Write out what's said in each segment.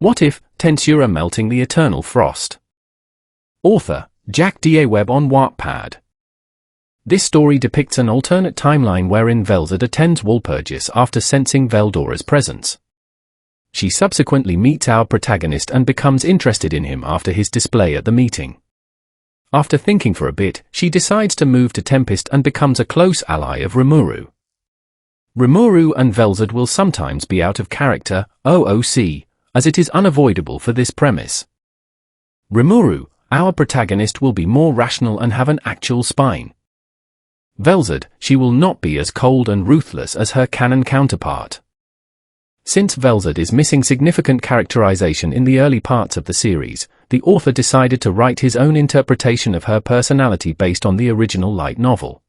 What if Tensura melting the eternal frost? Author, JackDaWeb on Wattpad. This story depicts an alternate timeline wherein Velzard attends Walpurgis after sensing Veldora's presence. She subsequently meets our protagonist and becomes interested in him after his display at the meeting. After thinking for a bit, she decides to move to Tempest and becomes a close ally of Rimuru. Rimuru and Velzard will sometimes be out of character, OOC, as it is unavoidable for this premise. Rimuru, our protagonist, will be more rational and have an actual spine. Velzard, she will not be as cold and ruthless as her canon counterpart. Since Velzard is missing significant characterization in the early parts of the series, the author decided to write his own interpretation of her personality based on the original light novel.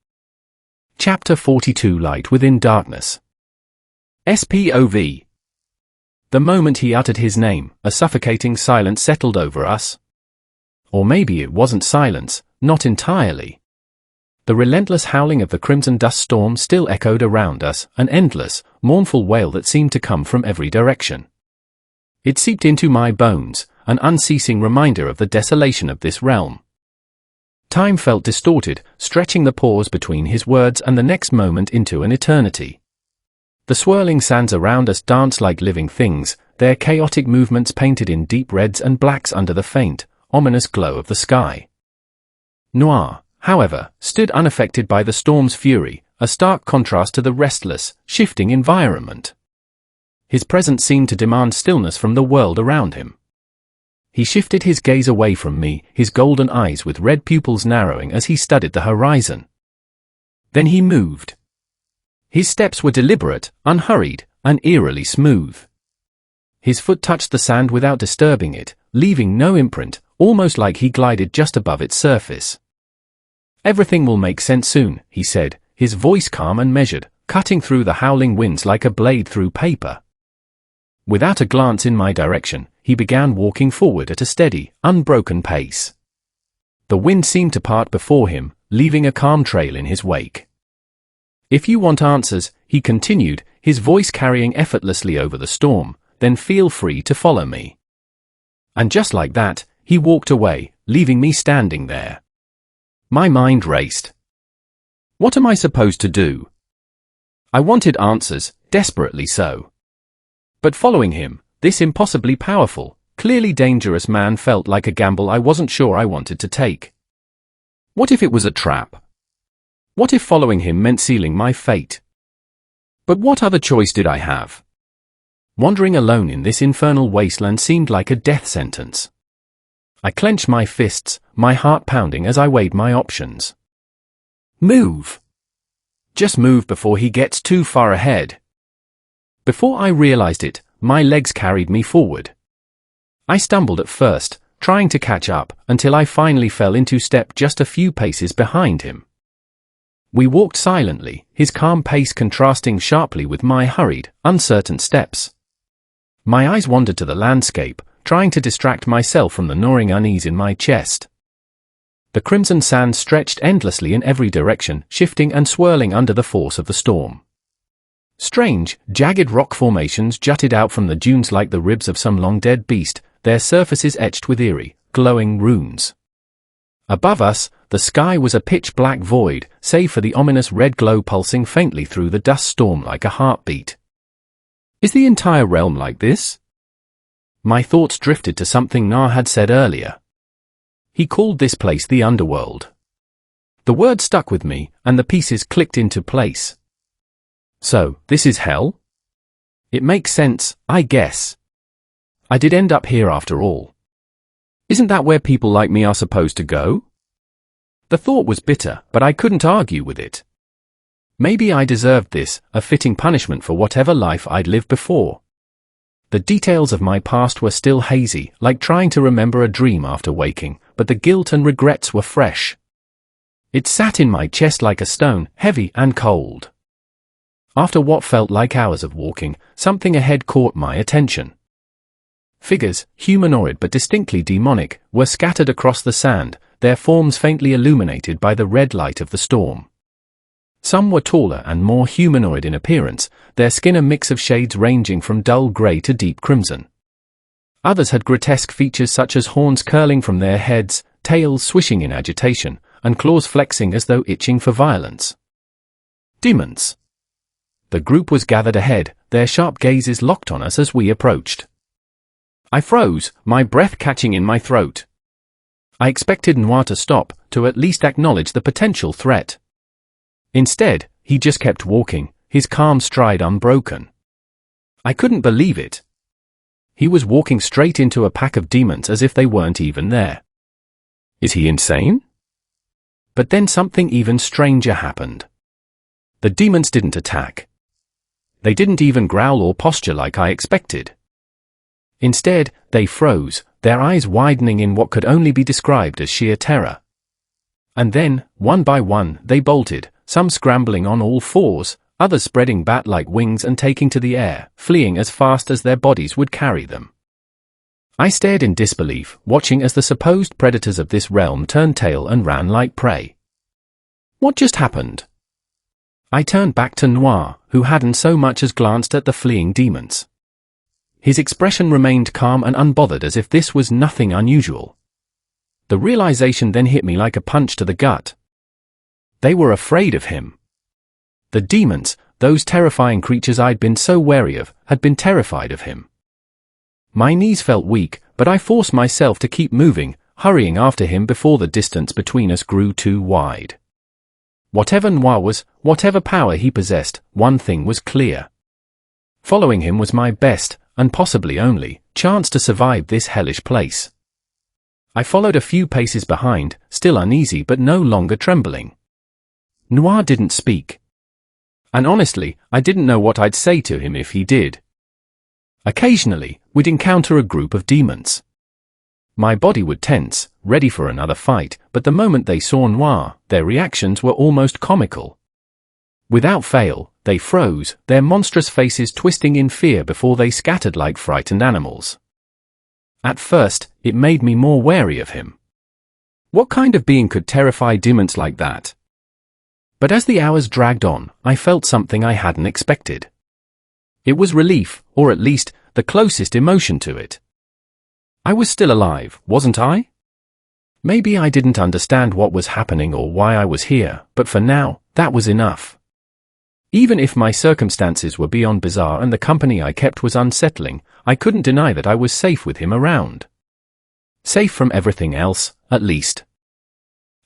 Chapter 42: Light Within Darkness. SPOV. The moment he uttered his name, a suffocating silence settled over us. Or maybe it wasn't silence, not entirely. The relentless howling of the crimson dust storm still echoed around us, an endless, mournful wail that seemed to come from every direction. It seeped into my bones, an unceasing reminder of the desolation of this realm. Time felt distorted, stretching the pause between his words and the next moment into an eternity. The swirling sands around us danced like living things, their chaotic movements painted in deep reds and blacks under the faint, ominous glow of the sky. Noir, however, stood unaffected by the storm's fury, a stark contrast to the restless, shifting environment. His presence seemed to demand stillness from the world around him. He shifted his gaze away from me, his golden eyes with red pupils narrowing as he studied the horizon. Then he moved. His steps were deliberate, unhurried, and eerily smooth. His foot touched the sand without disturbing it, leaving no imprint, almost like he glided just above its surface. "Everything will make sense soon," he said, his voice calm and measured, cutting through the howling winds like a blade through paper. Without a glance in my direction, he began walking forward at a steady, unbroken pace. The wind seemed to part before him, leaving a calm trail in his wake. "If you want answers," he continued, his voice carrying effortlessly over the storm, "then feel free to follow me." And just like that, he walked away, leaving me standing there. My mind raced. What am I supposed to do? I wanted answers, desperately so. But following him, this impossibly powerful, clearly dangerous man felt like a gamble I wasn't sure I wanted to take. What if it was a trap? What if following him meant sealing my fate? But what other choice did I have? Wandering alone in this infernal wasteland seemed like a death sentence. I clenched my fists, my heart pounding as I weighed my options. Move! Just move before he gets too far ahead. Before I realized it, my legs carried me forward. I stumbled at first, trying to catch up, until I finally fell into step just a few paces behind him. We walked silently, his calm pace contrasting sharply with my hurried, uncertain steps. My eyes wandered to the landscape, trying to distract myself from the gnawing unease in my chest. The crimson sand stretched endlessly in every direction, shifting and swirling under the force of the storm. Strange, jagged rock formations jutted out from the dunes like the ribs of some long-dead beast, their surfaces etched with eerie, glowing runes. Above us, the sky was a pitch-black void, save for the ominous red glow pulsing faintly through the dust storm like a heartbeat. Is the entire realm like this? My thoughts drifted to something Nar had said earlier. He called this place the underworld. The word stuck with me, and the pieces clicked into place. So, this is hell? It makes sense, I guess. I did end up here after all. Isn't that where people like me are supposed to go? The thought was bitter, but I couldn't argue with it. Maybe I deserved this, a fitting punishment for whatever life I'd lived before. The details of my past were still hazy, like trying to remember a dream after waking, but the guilt and regrets were fresh. It sat in my chest like a stone, heavy and cold. After what felt like hours of walking, something ahead caught my attention. Figures, humanoid but distinctly demonic, were scattered across the sand, their forms faintly illuminated by the red light of the storm. Some were taller and more humanoid in appearance, their skin a mix of shades ranging from dull grey to deep crimson. Others had grotesque features such as horns curling from their heads, tails swishing in agitation, and claws flexing as though itching for violence. Demons. The group was gathered ahead, their sharp gazes locked on us as we approached. I froze, my breath catching in my throat. I expected Noir to stop, to at least acknowledge the potential threat. Instead, he just kept walking, his calm stride unbroken. I couldn't believe it. He was walking straight into a pack of demons as if they weren't even there. Is he insane? But then something even stranger happened. The demons didn't attack. They didn't even growl or posture like I expected. Instead, they froze, their eyes widening in what could only be described as sheer terror. And then, one by one, they bolted, some scrambling on all fours, others spreading bat-like wings and taking to the air, fleeing as fast as their bodies would carry them. I stared in disbelief, watching as the supposed predators of this realm turned tail and ran like prey. What just happened? I turned back to Noir, who hadn't so much as glanced at the fleeing demons. His expression remained calm and unbothered as if this was nothing unusual. The realization then hit me like a punch to the gut. They were afraid of him. The demons, those terrifying creatures I'd been so wary of, had been terrified of him. My knees felt weak, but I forced myself to keep moving, hurrying after him before the distance between us grew too wide. Whatever Noir was, whatever power he possessed, one thing was clear. Following him was my best, and possibly only, chance to survive this hellish place. I followed a few paces behind, still uneasy but no longer trembling. Noir didn't speak. And honestly, I didn't know what I'd say to him if he did. Occasionally, we'd encounter a group of demons. My body would tense, ready for another fight, but the moment they saw Noir, their reactions were almost comical. Without fail, they froze, their monstrous faces twisting in fear before they scattered like frightened animals. At first, it made me more wary of him. What kind of being could terrify demons like that? But as the hours dragged on, I felt something I hadn't expected. It was relief, or at least, the closest emotion to it. I was still alive, wasn't I? Maybe I didn't understand what was happening or why I was here, but for now, that was enough. Even if my circumstances were beyond bizarre and the company I kept was unsettling, I couldn't deny that I was safe with him around. Safe from everything else, at least.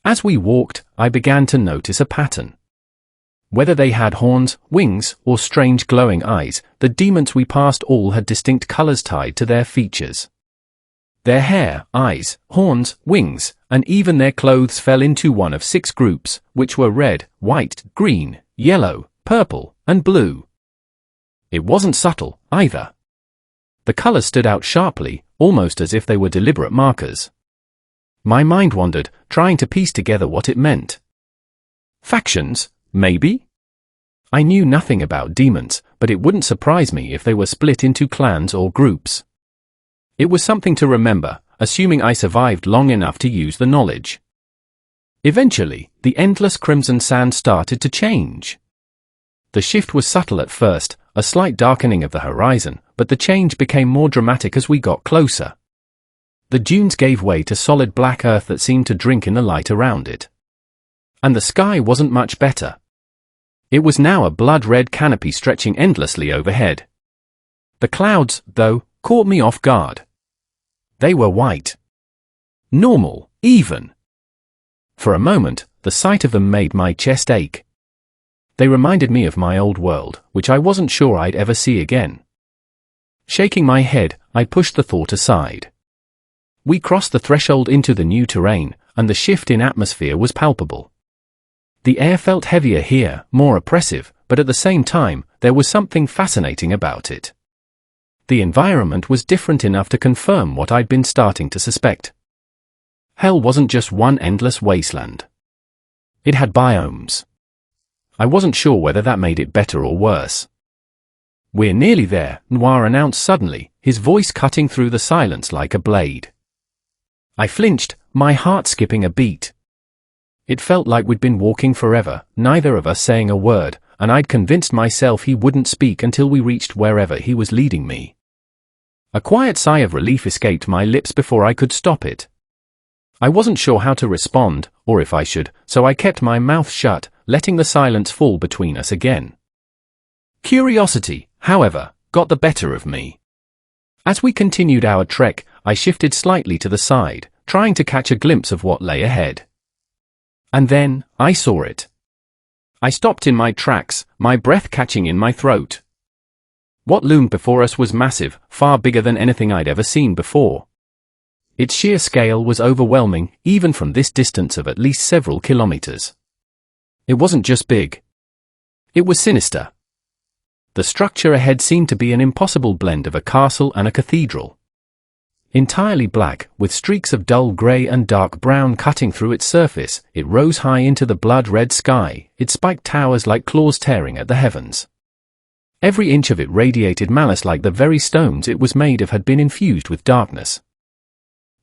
As we walked, I began to notice a pattern. Whether they had horns, wings, or strange glowing eyes, the demons we passed all had distinct colors tied to their features. Their hair, eyes, horns, wings, and even their clothes fell into one of 6 groups, which were red, white, green, yellow, purple, and blue. It wasn't subtle, either. The colors stood out sharply, almost as if they were deliberate markers. My mind wandered, trying to piece together what it meant. Factions, maybe? I knew nothing about demons, but it wouldn't surprise me if they were split into clans or groups. It was something to remember, assuming I survived long enough to use the knowledge. Eventually, the endless crimson sand started to change. The shift was subtle at first, a slight darkening of the horizon, but the change became more dramatic as we got closer. The dunes gave way to solid black earth that seemed to drink in the light around it. And the sky wasn't much better. It was now a blood-red canopy stretching endlessly overhead. The clouds, though, caught me off guard. They were white. Normal, even. For a moment, the sight of them made my chest ache. They reminded me of my old world, which I wasn't sure I'd ever see again. Shaking my head, I pushed the thought aside. We crossed the threshold into the new terrain, and the shift in atmosphere was palpable. The air felt heavier here, more oppressive, but at the same time, there was something fascinating about it. The environment was different enough to confirm what I'd been starting to suspect. Hell wasn't just one endless wasteland. It had biomes. I wasn't sure whether that made it better or worse. "We're nearly there," Noir announced suddenly, his voice cutting through the silence like a blade. I flinched, my heart skipping a beat. It felt like we'd been walking forever, neither of us saying a word, and I'd convinced myself he wouldn't speak until we reached wherever he was leading me. A quiet sigh of relief escaped my lips before I could stop it. I wasn't sure how to respond, or if I should, so I kept my mouth shut, letting the silence fall between us again. Curiosity, however, got the better of me. As we continued our trek, I shifted slightly to the side, trying to catch a glimpse of what lay ahead. And then, I saw it. I stopped in my tracks, my breath catching in my throat. What loomed before us was massive, far bigger than anything I'd ever seen before. Its sheer scale was overwhelming, even from this distance of at least several kilometers. It wasn't just big. It was sinister. The structure ahead seemed to be an impossible blend of a castle and a cathedral. Entirely black, with streaks of dull grey and dark brown cutting through its surface, it rose high into the blood-red sky, its spiked towers like claws tearing at the heavens. Every inch of it radiated malice, like the very stones it was made of had been infused with darkness.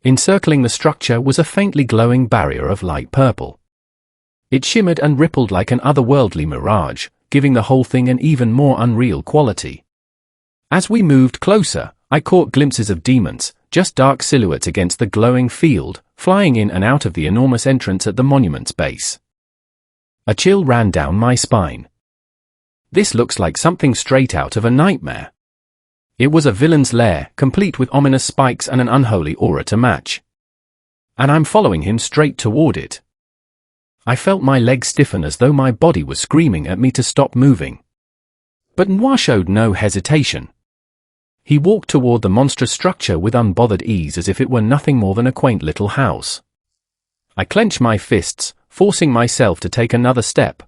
Encircling the structure was a faintly glowing barrier of light purple. It shimmered and rippled like an otherworldly mirage, giving the whole thing an even more unreal quality. As we moved closer, I caught glimpses of demons, just dark silhouettes against the glowing field, flying in and out of the enormous entrance at the monument's base. A chill ran down my spine. This looks like something straight out of a nightmare. It was a villain's lair, complete with ominous spikes and an unholy aura to match. And I'm following him straight toward it. I felt my legs stiffen as though my body was screaming at me to stop moving. But Noir showed no hesitation. He walked toward the monstrous structure with unbothered ease, as if it were nothing more than a quaint little house. I clenched my fists, forcing myself to take another step.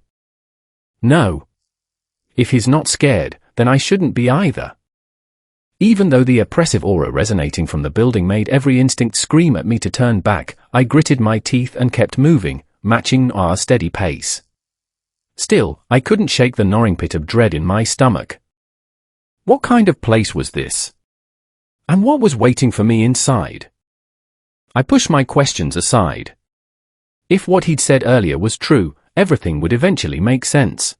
No. If he's not scared, then I shouldn't be either. Even though the oppressive aura resonating from the building made every instinct scream at me to turn back, I gritted my teeth and kept moving, matching Noir's steady pace. Still, I couldn't shake the gnawing pit of dread in my stomach. What kind of place was this? And what was waiting for me inside? I pushed my questions aside. If what he'd said earlier was true, everything would eventually make sense.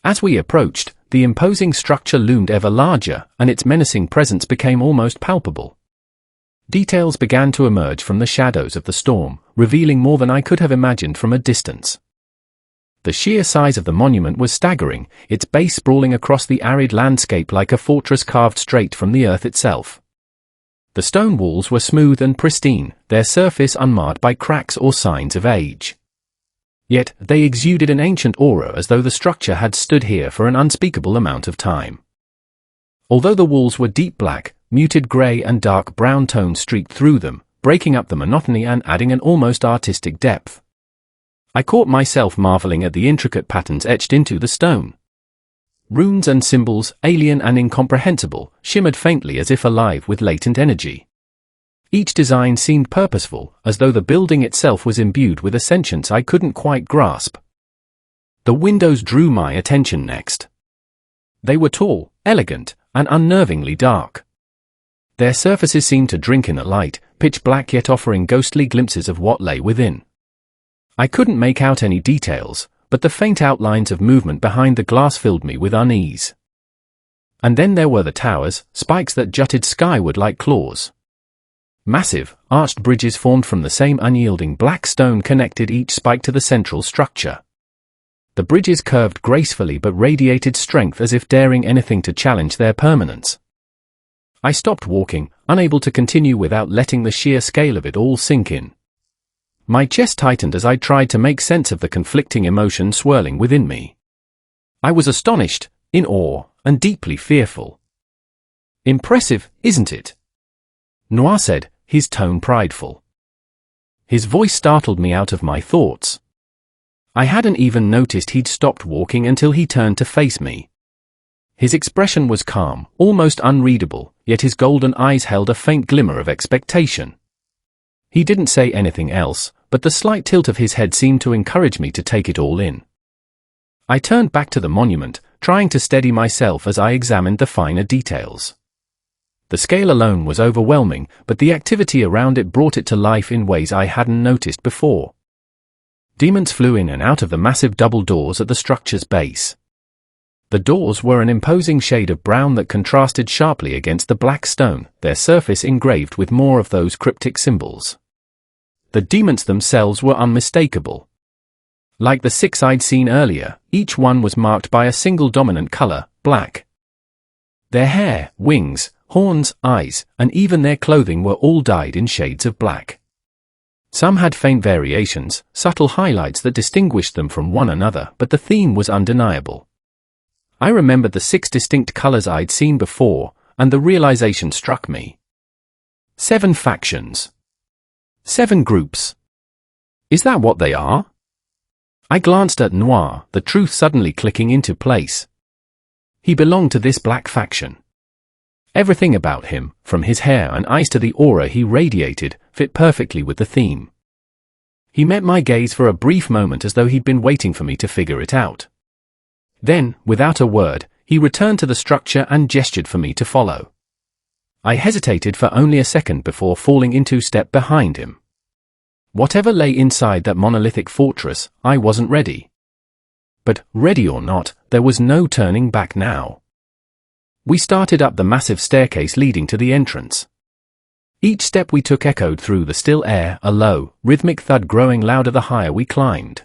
As we approached, the imposing structure loomed ever larger, and its menacing presence became almost palpable. Details began to emerge from the shadows of the storm, revealing more than I could have imagined from a distance. The sheer size of the monument was staggering, its base sprawling across the arid landscape like a fortress carved straight from the earth itself. The stone walls were smooth and pristine, their surface unmarred by cracks or signs of age. Yet, they exuded an ancient aura, as though the structure had stood here for an unspeakable amount of time. Although the walls were deep black, muted grey and dark brown tones streaked through them, breaking up the monotony and adding an almost artistic depth. I caught myself marveling at the intricate patterns etched into the stone. Runes and symbols, alien and incomprehensible, shimmered faintly as if alive with latent energy. Each design seemed purposeful, as though the building itself was imbued with a sentience I couldn't quite grasp. The windows drew my attention next. They were tall, elegant, and unnervingly dark. Their surfaces seemed to drink in the light, pitch black yet offering ghostly glimpses of what lay within. I couldn't make out any details, but the faint outlines of movement behind the glass filled me with unease. And then there were the towers, spikes that jutted skyward like claws. Massive, arched bridges formed from the same unyielding black stone connected each spike to the central structure. The bridges curved gracefully but radiated strength, as if daring anything to challenge their permanence. I stopped walking, unable to continue without letting the sheer scale of it all sink in. My chest tightened as I tried to make sense of the conflicting emotion swirling within me. I was astonished, in awe, and deeply fearful. Impressive, isn't it? Noir said, his tone prideful. His voice startled me out of my thoughts. I hadn't even noticed he'd stopped walking until he turned to face me. His expression was calm, almost unreadable, yet his golden eyes held a faint glimmer of expectation. He didn't say anything else, but the slight tilt of his head seemed to encourage me to take it all in. I turned back to the monument, trying to steady myself as I examined the finer details. The scale alone was overwhelming, but the activity around it brought it to life in ways I hadn't noticed before. Demons flew in and out of the massive double doors at the structure's base. The doors were an imposing shade of brown that contrasted sharply against the black stone, their surface engraved with more of those cryptic symbols. The demons themselves were unmistakable. Like the 6 I'd seen earlier, each one was marked by a single dominant color, black. Their hair, wings, horns, eyes, and even their clothing were all dyed in shades of black. Some had faint variations, subtle highlights that distinguished them from one another, but the theme was undeniable. I remembered the 6 distinct colors I'd seen before, and the realization struck me. 7 factions. 7 groups. Is that what they are? I glanced at Noir, the truth suddenly clicking into place. He belonged to this black faction. Everything about him, from his hair and eyes to the aura he radiated, fit perfectly with the theme. He met my gaze for a brief moment as though he'd been waiting for me to figure it out. Then, without a word, he returned to the structure and gestured for me to follow. I hesitated for only a second before falling into step behind him. Whatever lay inside that monolithic fortress, I wasn't ready. But, ready or not, there was no turning back now. We started up the massive staircase leading to the entrance. Each step we took echoed through the still air, a low, rhythmic thud growing louder the higher we climbed.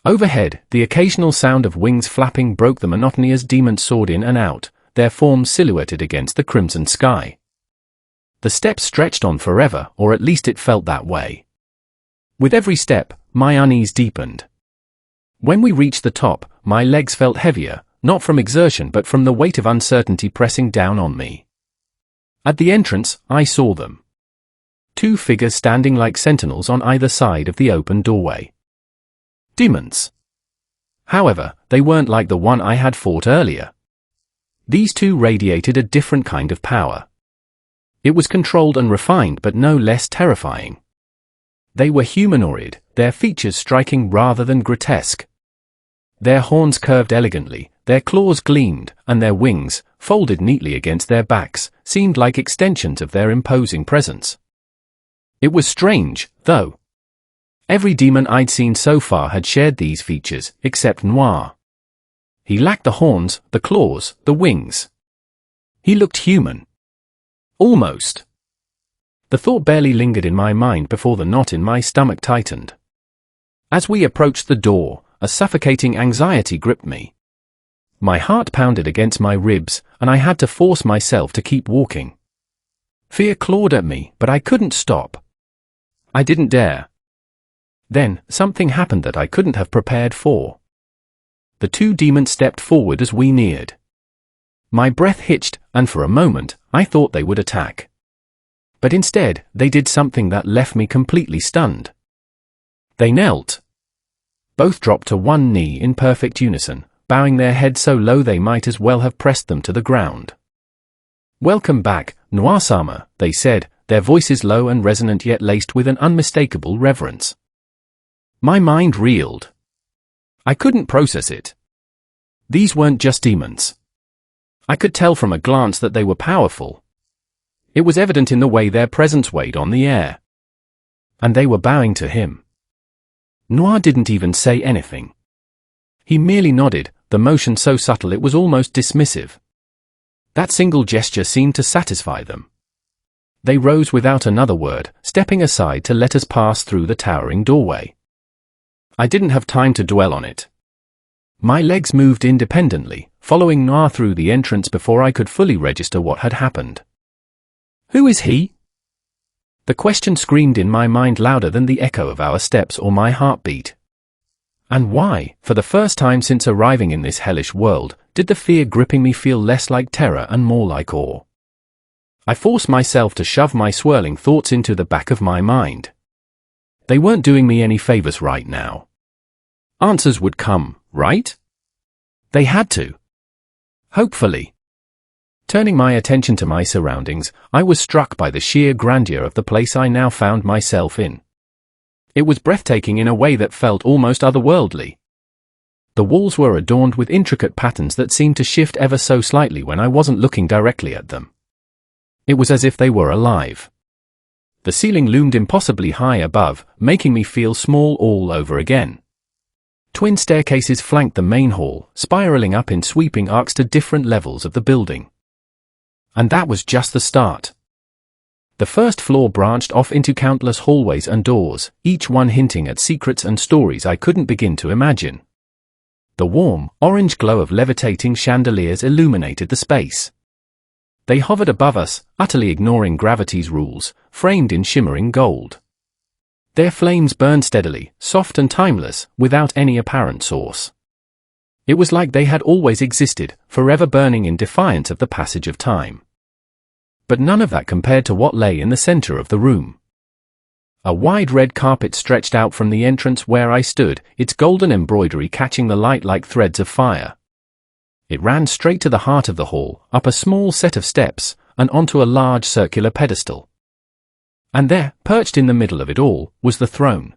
Overhead, the occasional sound of wings flapping broke the monotony as demons soared in and out, their forms silhouetted against the crimson sky. The steps stretched on forever, or at least it felt that way. With every step, my unease deepened. When we reached the top, my legs felt heavier, not from exertion but from the weight of uncertainty pressing down on me. At the entrance, I saw them. 2 figures standing like sentinels on either side of the open doorway. Demons. However, they weren't like the one I had fought earlier. These 2 radiated a different kind of power. It was controlled and refined but no less terrifying. They were humanoid, their features striking rather than grotesque. Their horns curved elegantly, their claws gleamed, and their wings, folded neatly against their backs, seemed like extensions of their imposing presence. It was strange, though. Every demon I'd seen so far had shared these features, except Noir. He lacked the horns, the claws, the wings. He looked human. Almost. The thought barely lingered in my mind before the knot in my stomach tightened. As we approached the door, a suffocating anxiety gripped me. My heart pounded against my ribs, and I had to force myself to keep walking. Fear clawed at me, but I couldn't stop. I didn't dare. Then, something happened that I couldn't have prepared for. The 2 demons stepped forward as we neared. My breath hitched, and for a moment, I thought they would attack. But instead, they did something that left me completely stunned. They knelt. Both dropped to one knee in perfect unison, bowing their heads so low they might as well have pressed them to the ground. "Welcome back, Noir-sama," they said, their voices low and resonant yet laced with an unmistakable reverence. My mind reeled. I couldn't process it. These weren't just demons. I could tell from a glance that they were powerful. It was evident in the way their presence weighed on the air. And they were bowing to him. Noir didn't even say anything. He merely nodded, the motion so subtle it was almost dismissive. That single gesture seemed to satisfy them. They rose without another word, stepping aside to let us pass through the towering doorway. I didn't have time to dwell on it. My legs moved independently, following Noir through the entrance before I could fully register what had happened. "Who is he?" The question screamed in my mind louder than the echo of our steps or my heartbeat. And why, for the first time since arriving in this hellish world, did the fear gripping me feel less like terror and more like awe? I forced myself to shove my swirling thoughts into the back of my mind. They weren't doing me any favors right now. Answers would come, right? They had to. Hopefully. Turning my attention to my surroundings, I was struck by the sheer grandeur of the place I now found myself in. It was breathtaking in a way that felt almost otherworldly. The walls were adorned with intricate patterns that seemed to shift ever so slightly when I wasn't looking directly at them. It was as if they were alive. The ceiling loomed impossibly high above, making me feel small all over again. Twin staircases flanked the main hall, spiraling up in sweeping arcs to different levels of the building. And that was just the start. The first floor branched off into countless hallways and doors, each one hinting at secrets and stories I couldn't begin to imagine. The warm, orange glow of levitating chandeliers illuminated the space. They hovered above us, utterly ignoring gravity's rules, framed in shimmering gold. Their flames burned steadily, soft and timeless, without any apparent source. It was like they had always existed, forever burning in defiance of the passage of time. But none of that compared to what lay in the center of the room. A wide red carpet stretched out from the entrance where I stood, its golden embroidery catching the light like threads of fire. It ran straight to the heart of the hall, up a small set of steps, and onto a large circular pedestal. And there, perched in the middle of it all, was the throne.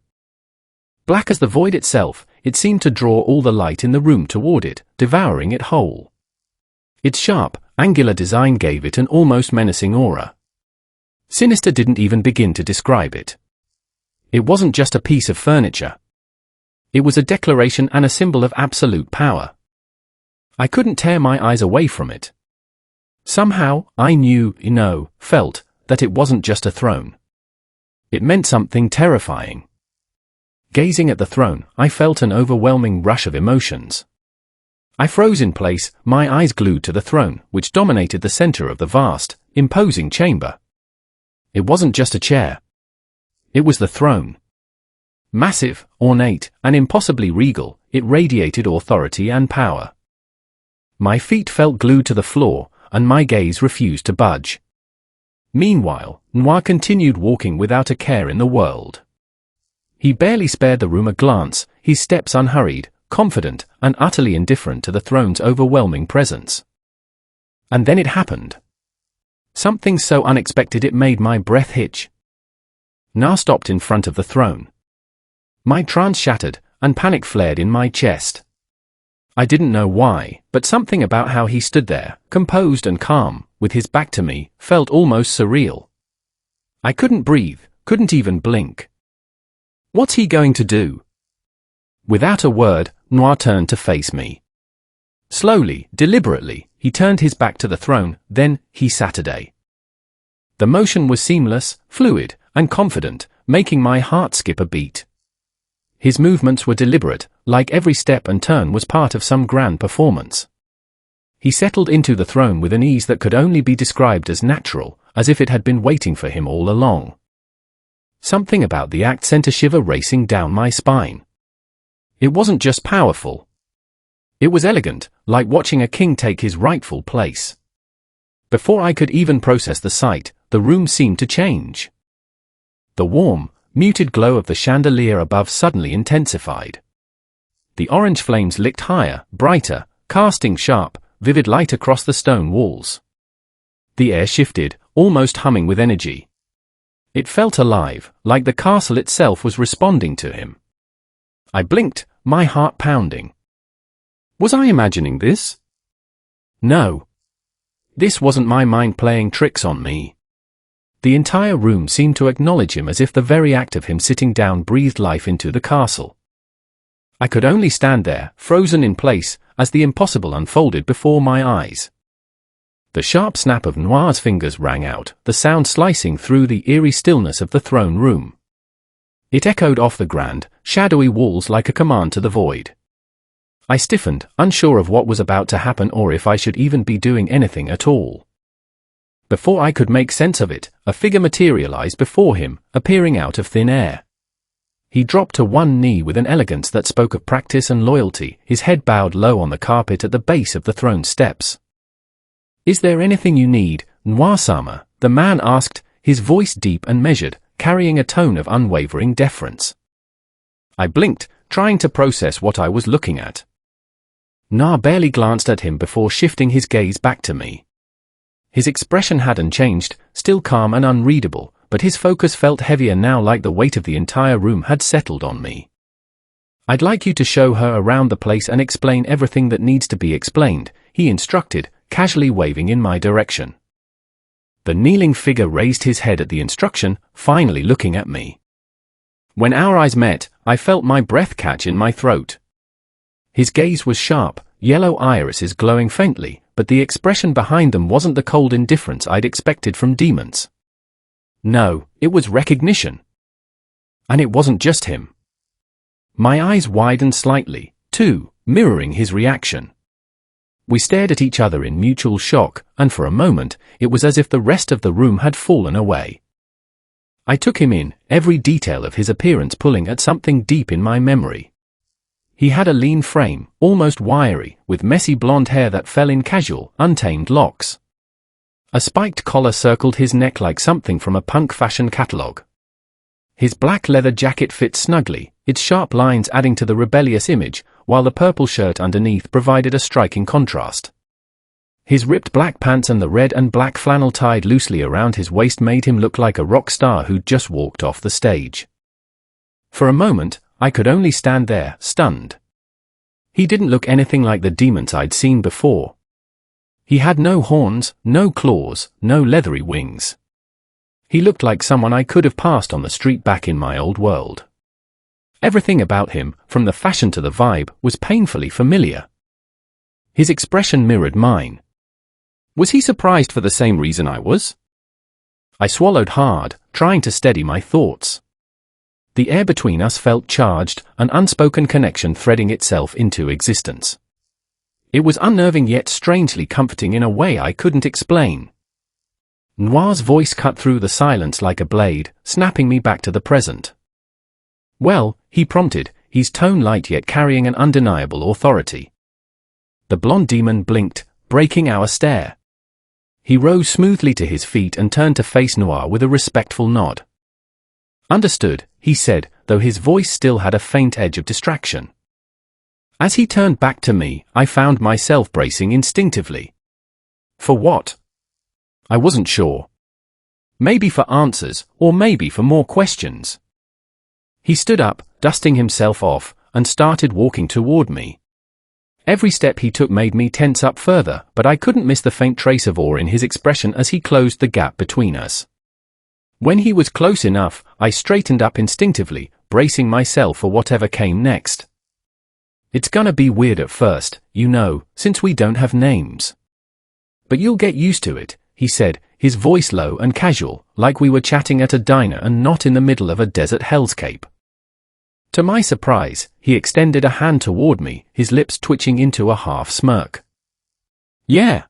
Black as the void itself, it seemed to draw all the light in the room toward it, devouring it whole. Its sharp, angular design gave it an almost menacing aura. Sinister didn't even begin to describe it. It wasn't just a piece of furniture. It was a declaration and a symbol of absolute power. I couldn't tear my eyes away from it. Somehow, I felt, that it wasn't just a throne. It meant something terrifying. Gazing at the throne, I felt an overwhelming rush of emotions. I froze in place, my eyes glued to the throne, which dominated the center of the vast, imposing chamber. It wasn't just a chair. It was the throne. Massive, ornate, and impossibly regal, it radiated authority and power. My feet felt glued to the floor, and my gaze refused to budge. Meanwhile, Noir continued walking without a care in the world. He barely spared the room a glance, his steps unhurried, confident, and utterly indifferent to the throne's overwhelming presence. And then it happened. Something so unexpected it made my breath hitch. Noir stopped in front of the throne. My trance shattered, and panic flared in my chest. I didn't know why, but something about how he stood there, composed and calm, with his back to me, felt almost surreal. I couldn't breathe, couldn't even blink. What's he going to do? Without a word, Noir turned to face me. Slowly, deliberately, he turned his back to the throne, then he Saturday. The motion was seamless, fluid, and confident, making my heart skip a beat. His movements were deliberate, like every step and turn was part of some grand performance. He settled into the throne with an ease that could only be described as natural, as if it had been waiting for him all along. Something about the act sent a shiver racing down my spine. It wasn't just powerful. It was elegant, like watching a king take his rightful place. Before I could even process the sight, the room seemed to change. The warm, muted glow of the chandelier above suddenly intensified. The orange flames licked higher, brighter, casting sharp, vivid light across the stone walls. The air shifted, almost humming with energy. It felt alive, like the castle itself was responding to him. I blinked, my heart pounding. Was I imagining this? No. This wasn't my mind playing tricks on me. The entire room seemed to acknowledge him as if the very act of him sitting down breathed life into the castle. I could only stand there, frozen in place, as the impossible unfolded before my eyes. The sharp snap of Noir's fingers rang out, the sound slicing through the eerie stillness of the throne room. It echoed off the grand, shadowy walls like a command to the void. I stiffened, unsure of what was about to happen or if I should even be doing anything at all. Before I could make sense of it, a figure materialized before him, appearing out of thin air. He dropped to one knee with an elegance that spoke of practice and loyalty, his head bowed low on the carpet at the base of the throne steps. "Is there anything you need, Noir-sama?" the man asked, his voice deep and measured, carrying a tone of unwavering deference. I blinked, trying to process what I was looking at. Noir barely glanced at him before shifting his gaze back to me. His expression hadn't changed, still calm and unreadable, but his focus felt heavier now, like the weight of the entire room had settled on me. "I'd like you to show her around the place and explain everything that needs to be explained," he instructed, casually waving in my direction. The kneeling figure raised his head at the instruction, finally looking at me. When our eyes met, I felt my breath catch in my throat. His gaze was sharp, yellow irises glowing faintly, but the expression behind them wasn't the cold indifference I'd expected from demons. No, it was recognition. And it wasn't just him. My eyes widened slightly, too, mirroring his reaction. We stared at each other in mutual shock, and for a moment, it was as if the rest of the room had fallen away. I took him in, every detail of his appearance pulling at something deep in my memory. He had a lean frame, almost wiry, with messy blonde hair that fell in casual, untamed locks. A spiked collar circled his neck like something from a punk fashion catalogue. His black leather jacket fit snugly, its sharp lines adding to the rebellious image, while the purple shirt underneath provided a striking contrast. His ripped black pants and the red and black flannel tied loosely around his waist made him look like a rock star who'd just walked off the stage. For a moment, I could only stand there, stunned. He didn't look anything like the demons I'd seen before. He had no horns, no claws, no leathery wings. He looked like someone I could have passed on the street back in my old world. Everything about him, from the fashion to the vibe, was painfully familiar. His expression mirrored mine. Was he surprised for the same reason I was? I swallowed hard, trying to steady my thoughts. The air between us felt charged, an unspoken connection threading itself into existence. It was unnerving yet strangely comforting in a way I couldn't explain. Noir's voice cut through the silence like a blade, snapping me back to the present. Well, he prompted, his tone light yet carrying an undeniable authority. The blonde demon blinked, breaking our stare. He rose smoothly to his feet and turned to face Noir with a respectful nod. Understood, he said, though his voice still had a faint edge of distraction. As he turned back to me, I found myself bracing instinctively. For what? I wasn't sure. Maybe for answers, or maybe for more questions. He stood up, dusting himself off, and started walking toward me. Every step he took made me tense up further, but I couldn't miss the faint trace of awe in his expression as he closed the gap between us. When he was close enough, I straightened up instinctively, bracing myself for whatever came next. It's gonna be weird at first, you know, since we don't have names. But you'll get used to it, he said, his voice low and casual, like we were chatting at a diner and not in the middle of a desert hellscape. To my surprise, he extended a hand toward me, his lips twitching into a half smirk. Yeah.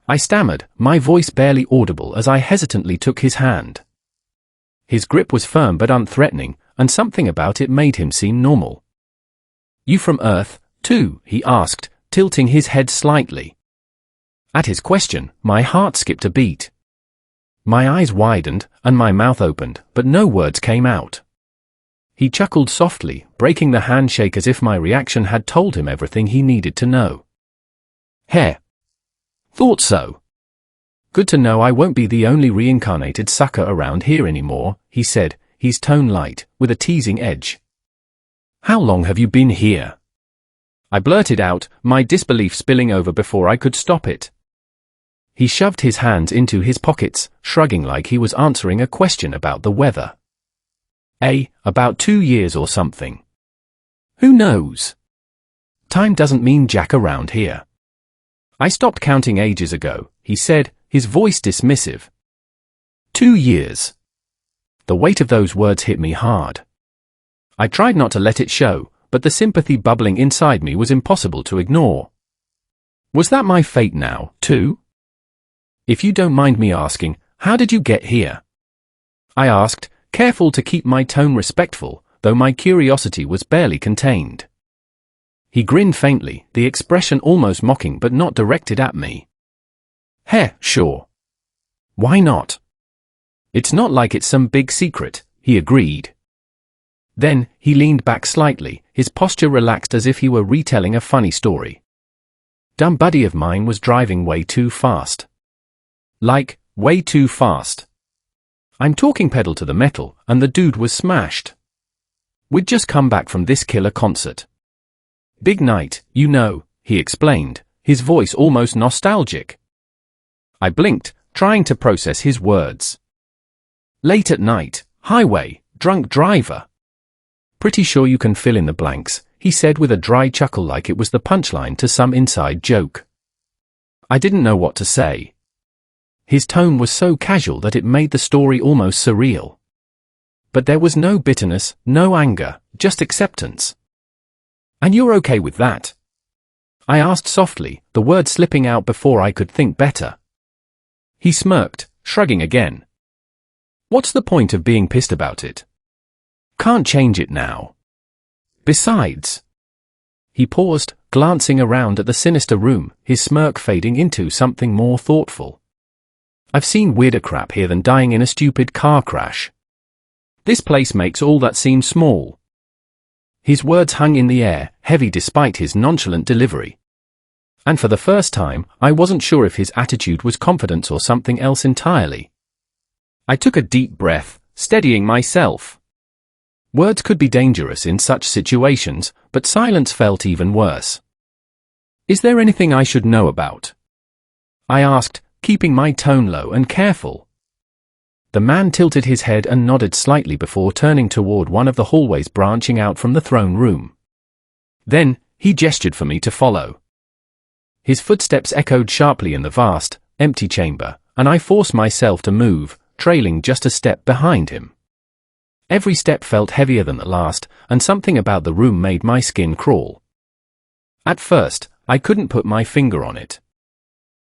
I stammered, my voice barely audible as I hesitantly took his hand. His grip was firm but unthreatening, and something about it made him seem normal. You from Earth, too? He asked, tilting his head slightly. At his question, my heart skipped a beat. My eyes widened, and my mouth opened, but no words came out. He chuckled softly, breaking the handshake as if my reaction had told him everything he needed to know. Heh. Thought so. Good to know I won't be the only reincarnated sucker around here anymore, he said, his tone light, with a teasing edge. How long have you been here? I blurted out, my disbelief spilling over before I could stop it. He shoved his hands into his pockets, shrugging like he was answering a question about the weather. About 2 years or something. Who knows? Time doesn't mean jack around here. I stopped counting ages ago, he said, his voice dismissive. 2 years. The weight of those words hit me hard. I tried not to let it show, but the sympathy bubbling inside me was impossible to ignore. Was that my fate now, too? If you don't mind me asking, how did you get here? I asked, careful to keep my tone respectful, though my curiosity was barely contained. He grinned faintly, the expression almost mocking but not directed at me. Sure. Why not? It's not like it's some big secret, he agreed. Then, he leaned back slightly, his posture relaxed as if he were retelling a funny story. Dumb buddy of mine was driving way too fast. Like, way too fast. I'm talking pedal to the metal, and the dude was smashed. We'd just come back from this killer concert. Big night, you know, he explained, his voice almost nostalgic. I blinked, trying to process his words. Late at night, highway, drunk driver. Pretty sure you can fill in the blanks, he said with a dry chuckle like it was the punchline to some inside joke. I didn't know what to say. His tone was so casual that it made the story almost surreal. But there was no bitterness, no anger, just acceptance. And you're okay with that? I asked softly, the word slipping out before I could think better. He smirked, shrugging again. What's the point of being pissed about it? Can't change it now. Besides. He paused, glancing around at the sinister room, his smirk fading into something more thoughtful. I've seen weirder crap here than dying in a stupid car crash. This place makes all that seem small. His words hung in the air, heavy despite his nonchalant delivery. And for the first time, I wasn't sure if his attitude was confidence or something else entirely. I took a deep breath, steadying myself. Words could be dangerous in such situations, but silence felt even worse. Is there anything I should know about? I asked, keeping my tone low and careful. The man tilted his head and nodded slightly before turning toward one of the hallways branching out from the throne room. Then, he gestured for me to follow. His footsteps echoed sharply in the vast, empty chamber, and I forced myself to move, trailing just a step behind him. Every step felt heavier than the last, and something about the room made my skin crawl. At first, I couldn't put my finger on it.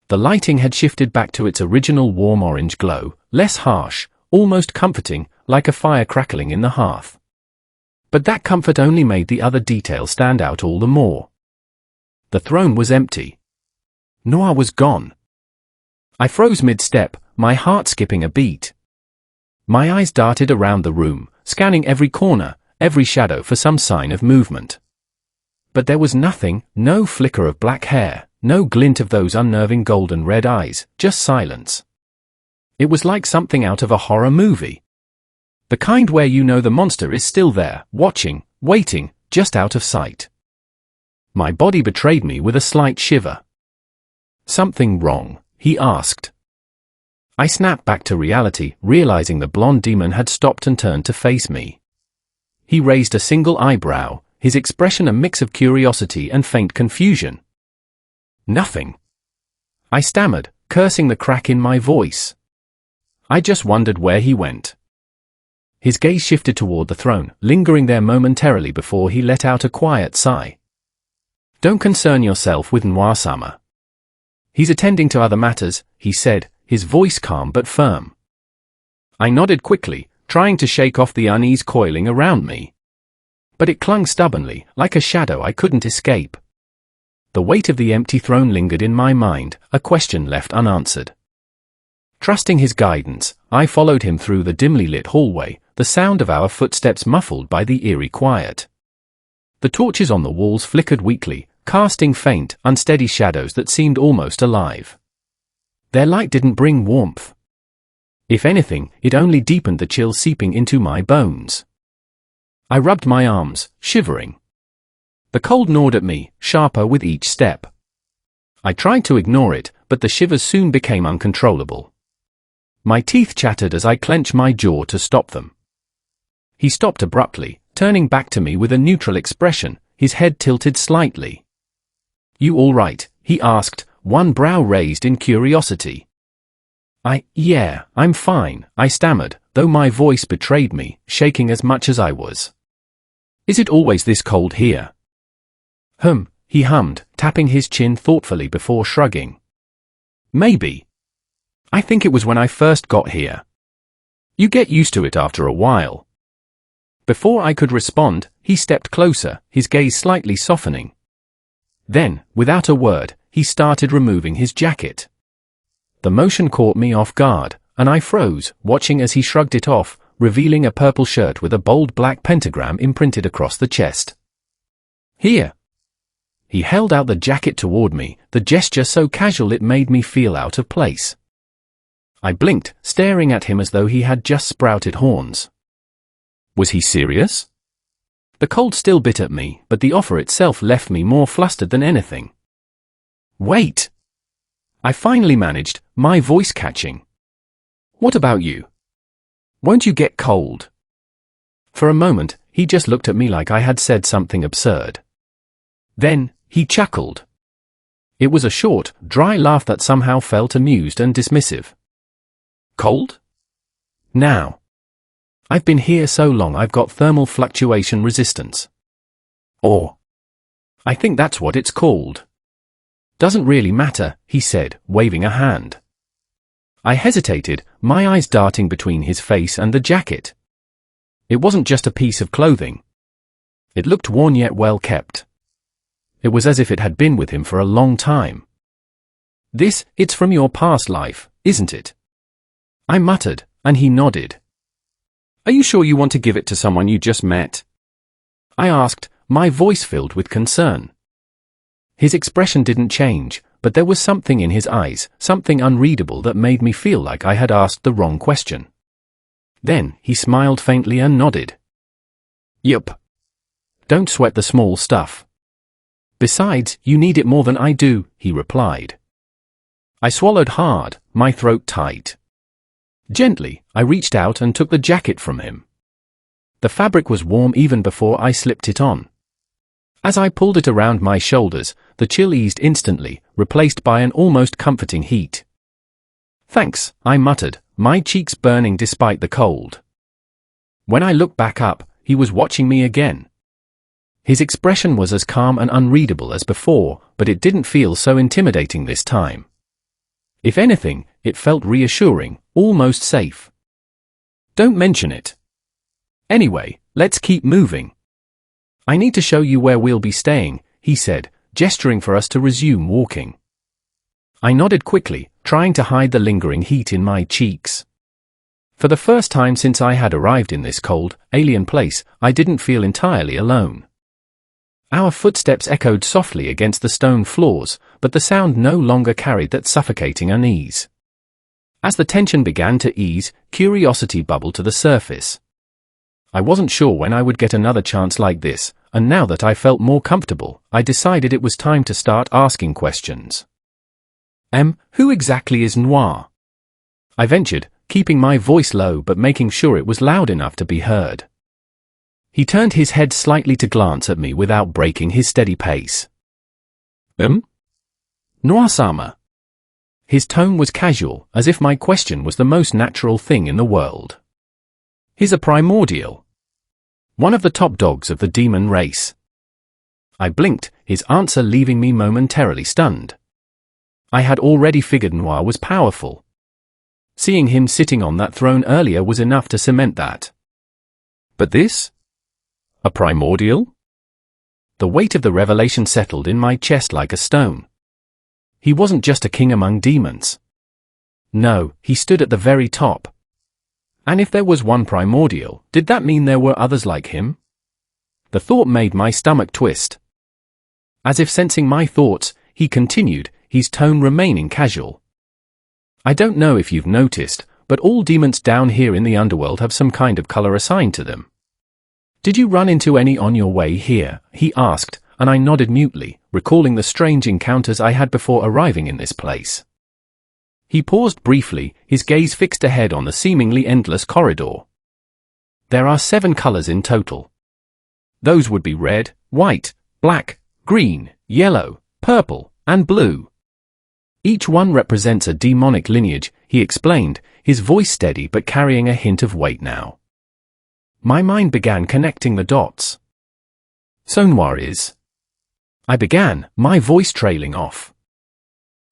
The lighting had shifted back to its original warm orange glow, less harsh, almost comforting, like a fire crackling in the hearth. But that comfort only made the other details stand out all the more. The throne was empty. Noir was gone. I froze mid-step, my heart skipping a beat. My eyes darted around the room, scanning every corner, every shadow for some sign of movement. But there was nothing, no flicker of black hair, no glint of those unnerving golden red eyes, just silence. It was like something out of a horror movie. The kind where you know the monster is still there, watching, waiting, just out of sight. My body betrayed me with a slight shiver. Something wrong? He asked. I snapped back to reality, realizing the blonde demon had stopped and turned to face me. He raised a single eyebrow, his expression a mix of curiosity and faint confusion. Nothing. I stammered, cursing the crack in my voice. I just wondered where he went. His gaze shifted toward the throne, lingering there momentarily before he let out a quiet sigh. Don't concern yourself with Noir-sama. He's attending to other matters, he said, his voice calm but firm. I nodded quickly, trying to shake off the unease coiling around me. But it clung stubbornly, like a shadow I couldn't escape. The weight of the empty throne lingered in my mind, a question left unanswered. Trusting his guidance, I followed him through the dimly lit hallway, the sound of our footsteps muffled by the eerie quiet. The torches on the walls flickered weakly, casting faint, unsteady shadows that seemed almost alive. Their light didn't bring warmth. If anything, it only deepened the chill seeping into my bones. I rubbed my arms, shivering. The cold gnawed at me, sharper with each step. I tried to ignore it, but the shivers soon became uncontrollable. My teeth chattered as I clenched my jaw to stop them. He stopped abruptly, turning back to me with a neutral expression, his head tilted slightly. You all right? He asked, one brow raised in curiosity. Yeah, I'm fine, I stammered, though my voice betrayed me, shaking as much as I was. Is it always this cold here? He hummed, tapping his chin thoughtfully before shrugging. Maybe. I think it was when I first got here. You get used to it after a while. Before I could respond, he stepped closer, his gaze slightly softening. Then, without a word, he started removing his jacket. The motion caught me off guard, and I froze, watching as he shrugged it off, revealing a purple shirt with a bold black pentagram imprinted across the chest. Here. He held out the jacket toward me, the gesture so casual it made me feel out of place. I blinked, staring at him as though he had just sprouted horns. Was he serious? The cold still bit at me, but the offer itself left me more flustered than anything. Wait! I finally managed, my voice catching. What about you? Won't you get cold? For a moment, he just looked at me like I had said something absurd. Then, he chuckled. It was a short, dry laugh that somehow felt amused and dismissive. Cold? Now. I've been here so long I've got thermal fluctuation resistance. Or, I think that's what it's called. Doesn't really matter, he said, waving a hand. I hesitated, my eyes darting between his face and the jacket. It wasn't just a piece of clothing. It looked worn yet well kept. It was as if it had been with him for a long time. It's from your past life, isn't it? I muttered, and he nodded. Are you sure you want to give it to someone you just met? I asked, my voice filled with concern. His expression didn't change, but there was something in his eyes, something unreadable that made me feel like I had asked the wrong question. Then, he smiled faintly and nodded. Yup. Don't sweat the small stuff. Besides, you need it more than I do, he replied. I swallowed hard, my throat tight. Gently, I reached out and took the jacket from him. The fabric was warm even before I slipped it on. As I pulled it around my shoulders, the chill eased instantly, replaced by an almost comforting heat. Thanks, I muttered, my cheeks burning despite the cold. When I looked back up, he was watching me again. His expression was as calm and unreadable as before, but it didn't feel so intimidating this time. If anything, it felt reassuring, almost safe. Don't mention it. Anyway, let's keep moving. I need to show you where we'll be staying, he said, gesturing for us to resume walking. I nodded quickly, trying to hide the lingering heat in my cheeks. For the first time since I had arrived in this cold, alien place, I didn't feel entirely alone. Our footsteps echoed softly against the stone floors, but the sound no longer carried that suffocating unease. As the tension began to ease, curiosity bubbled to the surface. I wasn't sure when I would get another chance like this, and now that I felt more comfortable, I decided it was time to start asking questions. Who exactly is Noir? I ventured, keeping my voice low but making sure it was loud enough to be heard. He turned his head slightly to glance at me without breaking his steady pace. Noir-sama. His tone was casual, as if my question was the most natural thing in the world. He's a primordial. One of the top dogs of the demon race. I blinked, his answer leaving me momentarily stunned. I had already figured Noir was powerful. Seeing him sitting on that throne earlier was enough to cement that. But this? A primordial? The weight of the revelation settled in my chest like a stone. He wasn't just a king among demons. No, he stood at the very top. And if there was one primordial, did that mean there were others like him? The thought made my stomach twist. As if sensing my thoughts, he continued, his tone remaining casual. I don't know if you've noticed, but all demons down here in the underworld have some kind of color assigned to them. Did you run into any on your way here? He asked, and I nodded mutely, recalling the strange encounters I had before arriving in this place. He paused briefly, his gaze fixed ahead on the seemingly endless corridor. There are 7 colors in total. Those would be red, white, black, green, yellow, purple, and blue. Each one represents a demonic lineage, he explained, his voice steady but carrying a hint of weight now. My mind began connecting the dots. So Noir is. I began, my voice trailing off.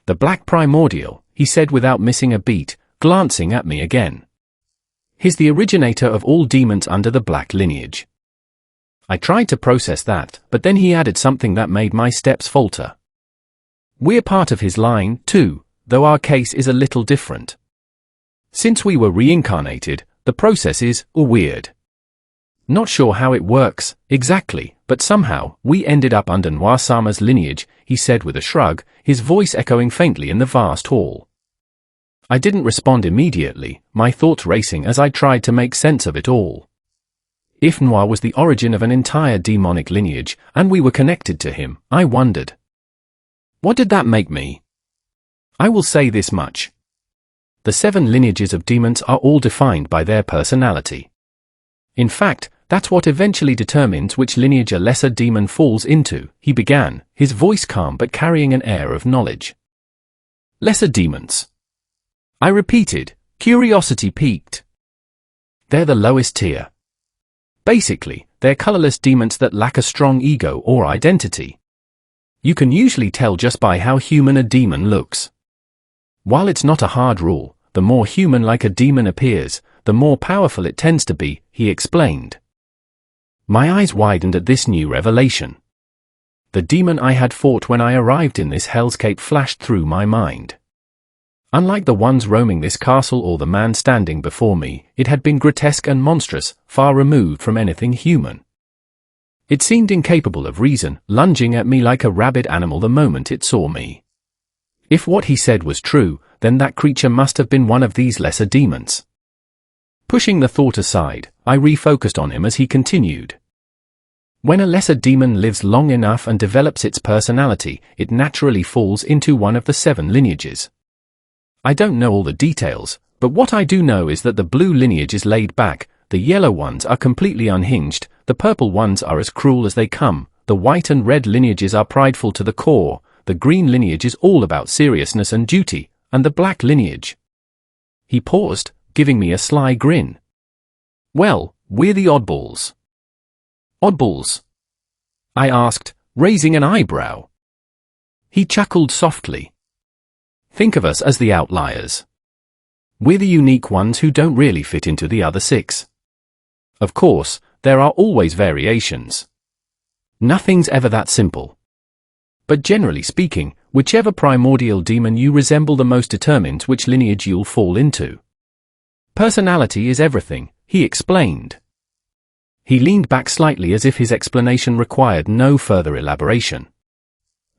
The black primordial, he said without missing a beat, glancing at me again. He's the originator of all demons under the black lineage. I tried to process that, but then he added something that made my steps falter. We're part of his line, too, though our case is a little different. Since we were reincarnated, the process is weird. Not sure how it works, exactly, but somehow, we ended up under Noir-sama's lineage, he said with a shrug, his voice echoing faintly in the vast hall. I didn't respond immediately, my thoughts racing as I tried to make sense of it all. If Noir was the origin of an entire demonic lineage, and we were connected to him, I wondered. What did that make me? I will say this much. The 7 lineages of demons are all defined by their personality. In fact, That's what eventually determines which lineage a lesser demon falls into, he began, his voice calm but carrying an air of knowledge. Lesser demons. I repeated, curiosity piqued. They're the lowest tier. Basically, they're colorless demons that lack a strong ego or identity. You can usually tell just by how human a demon looks. While it's not a hard rule, the more human-like a demon appears, the more powerful it tends to be, he explained. My eyes widened at this new revelation. The demon I had fought when I arrived in this hellscape flashed through my mind. Unlike the ones roaming this castle or the man standing before me, it had been grotesque and monstrous, far removed from anything human. It seemed incapable of reason, lunging at me like a rabid animal the moment it saw me. If what he said was true, then that creature must have been one of these lesser demons. Pushing the thought aside, I refocused on him as he continued. When a lesser demon lives long enough and develops its personality, it naturally falls into one of the 7 lineages. I don't know all the details, but what I do know is that the blue lineage is laid back, the yellow ones are completely unhinged, the purple ones are as cruel as they come, the white and red lineages are prideful to the core, the green lineage is all about seriousness and duty, and the black lineage. He paused, giving me a sly grin. Well, we're the oddballs. Oddballs? I asked, raising an eyebrow. He chuckled softly. Think of us as the outliers. We're the unique ones who don't really fit into the other 6. Of course, there are always variations. Nothing's ever that simple. But generally speaking, whichever primordial demon you resemble the most determines which lineage you'll fall into. Personality is everything, he explained. He leaned back slightly as if his explanation required no further elaboration.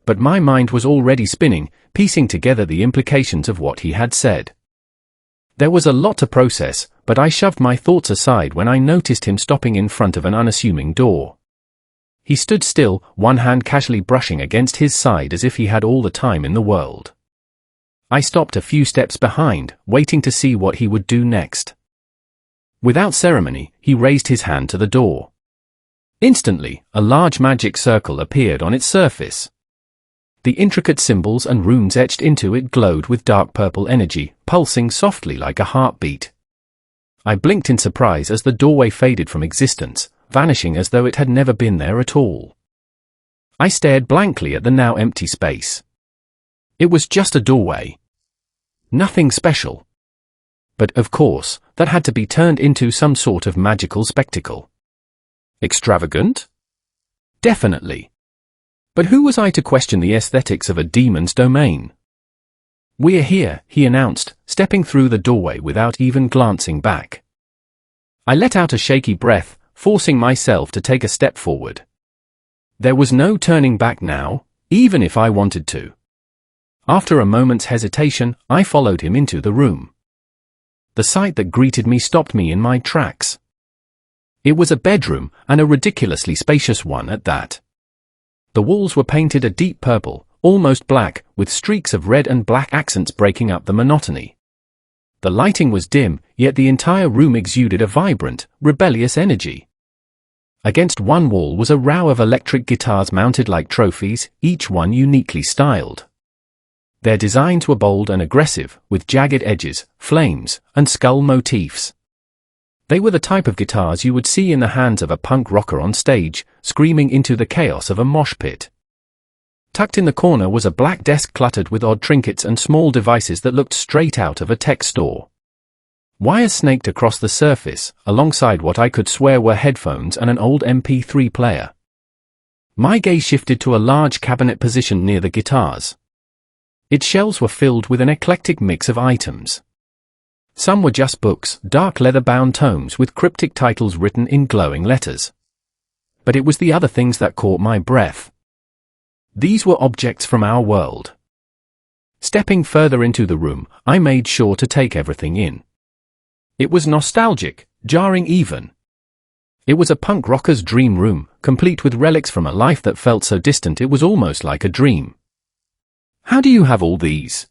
But my mind was already spinning, piecing together the implications of what he had said. There was a lot to process, but I shoved my thoughts aside when I noticed him stopping in front of an unassuming door. He stood still, one hand casually brushing against his side as if he had all the time in the world. I stopped a few steps behind, waiting to see what he would do next. Without ceremony, he raised his hand to the door. Instantly, a large magic circle appeared on its surface. The intricate symbols and runes etched into it glowed with dark purple energy, pulsing softly like a heartbeat. I blinked in surprise as the doorway faded from existence, vanishing as though it had never been there at all. I stared blankly at the now empty space. It was just a doorway. Nothing special. But of course, that had to be turned into some sort of magical spectacle. Extravagant? Definitely. But who was I to question the aesthetics of a demon's domain? We're here, he announced, stepping through the doorway without even glancing back. I let out a shaky breath, forcing myself to take a step forward. There was no turning back now, even if I wanted to. After a moment's hesitation, I followed him into the room. The sight that greeted me stopped me in my tracks. It was a bedroom, and a ridiculously spacious one at that. The walls were painted a deep purple, almost black, with streaks of red and black accents breaking up the monotony. The lighting was dim, yet the entire room exuded a vibrant, rebellious energy. Against one wall was a row of electric guitars mounted like trophies, each one uniquely styled. Their designs were bold and aggressive, with jagged edges, flames, and skull motifs. They were the type of guitars you would see in the hands of a punk rocker on stage, screaming into the chaos of a mosh pit. Tucked in the corner was a black desk cluttered with odd trinkets and small devices that looked straight out of a tech store. Wires snaked across the surface, alongside what I could swear were headphones and an old MP3 player. My gaze shifted to a large cabinet positioned near the guitars. Its shelves were filled with an eclectic mix of items. Some were just books, dark leather-bound tomes with cryptic titles written in glowing letters. But it was the other things that caught my breath. These were objects from our world. Stepping further into the room, I made sure to take everything in. It was nostalgic, jarring even. It was a punk rocker's dream room, complete with relics from a life that felt so distant it was almost like a dream. "How do you have all these?"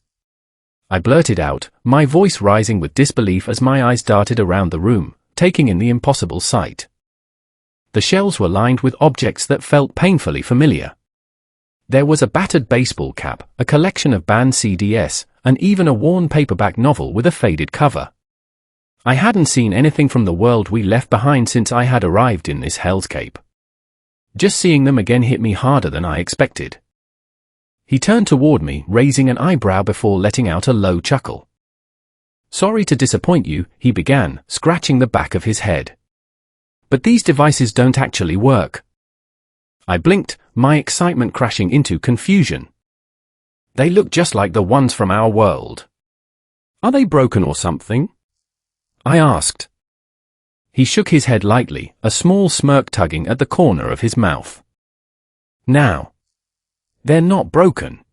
I blurted out, my voice rising with disbelief as my eyes darted around the room, taking in the impossible sight. The shelves were lined with objects that felt painfully familiar. There was a battered baseball cap, a collection of banned CDs, and even a worn paperback novel with a faded cover. I hadn't seen anything from the world we left behind since I had arrived in this hellscape. Just seeing them again hit me harder than I expected. He turned toward me, raising an eyebrow before letting out a low chuckle. "Sorry to disappoint you," he began, scratching the back of his head. "But these devices don't actually work." I blinked, my excitement crashing into confusion. "They look just like the ones from our world. Are they broken or something?" I asked. He shook his head lightly, a small smirk tugging at the corner of his mouth. "Now, they're not broken.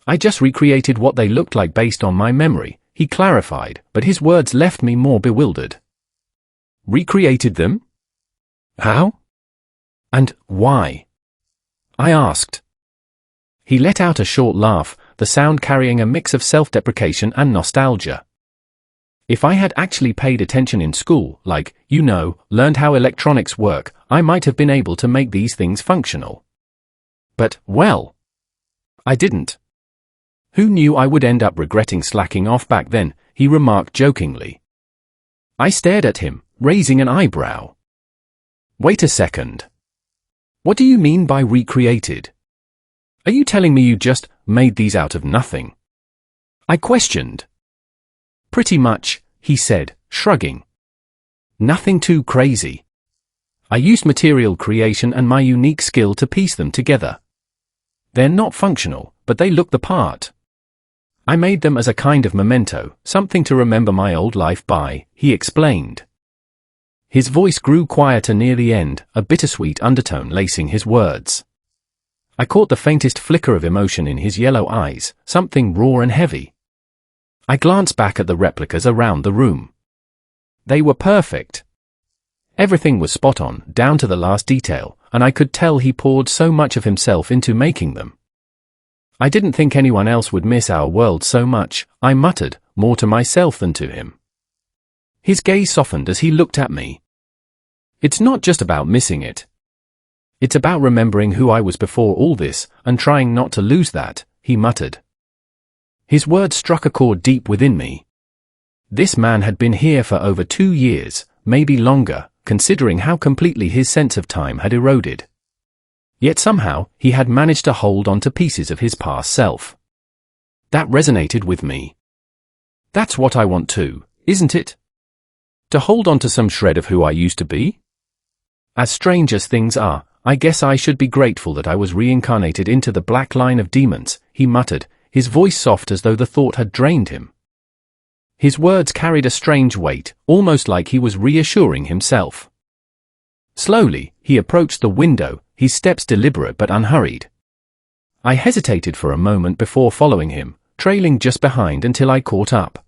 I just recreated what they looked like based on my memory," he clarified, but his words left me more bewildered. "Recreated them? How? And why?" I asked. He let out a short laugh, the sound carrying a mix of self-deprecation and nostalgia. "If I had actually paid attention in school, like, learned how electronics work, I might have been able to make these things functional. But, well, I didn't. Who knew I would end up regretting slacking off back then?" he remarked jokingly. I stared at him, raising an eyebrow. "Wait a second. What do you mean by recreated? Are you telling me you just made these out of nothing?" I questioned. "Pretty much," he said, shrugging. "Nothing too crazy. I used material creation and my unique skill to piece them together. They're not functional, but they look the part. I made them as a kind of memento, something to remember my old life by," he explained. His voice grew quieter near the end, a bittersweet undertone lacing his words. I caught the faintest flicker of emotion in his yellow eyes, something raw and heavy. I glanced back at the replicas around the room. They were perfect. Everything was spot on, down to the last detail, and I could tell he poured so much of himself into making them. "I didn't think anyone else would miss our world so much," I muttered, more to myself than to him. His gaze softened as he looked at me. "It's not just about missing it. It's about remembering who I was before all this, and trying not to lose that," he muttered. His words struck a chord deep within me. This man had been here for over 2 years, maybe longer, considering how completely his sense of time had eroded. Yet somehow, he had managed to hold on to pieces of his past self. That resonated with me. That's what I want too, isn't it? To hold on to some shred of who I used to be? As strange as things are, I guess I should be grateful that I was reincarnated into the black line of demons, he muttered, his voice soft as though the thought had drained him. His words carried a strange weight, almost like he was reassuring himself. Slowly, he approached the window, his steps deliberate but unhurried. I hesitated for a moment before following him, trailing just behind until I caught up.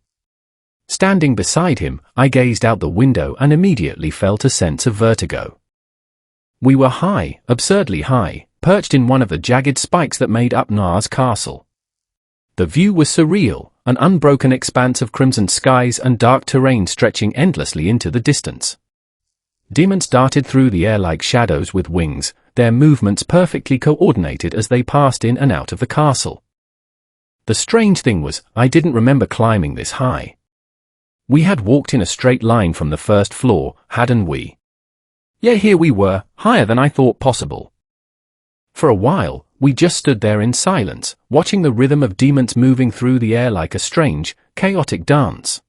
Standing beside him, I gazed out the window and immediately felt a sense of vertigo. We were high, absurdly high, perched in one of the jagged spikes that made up Nar's castle. The view was surreal, an unbroken expanse of crimson skies and dark terrain stretching endlessly into the distance. Demons darted through the air like shadows with wings, their movements perfectly coordinated as they passed in and out of the castle. The strange thing was, I didn't remember climbing this high. We had walked in a straight line from the first floor, hadn't we? Yet here we were, higher than I thought possible. For a while, we just stood there in silence, watching the rhythm of demons moving through the air like a strange, chaotic dance.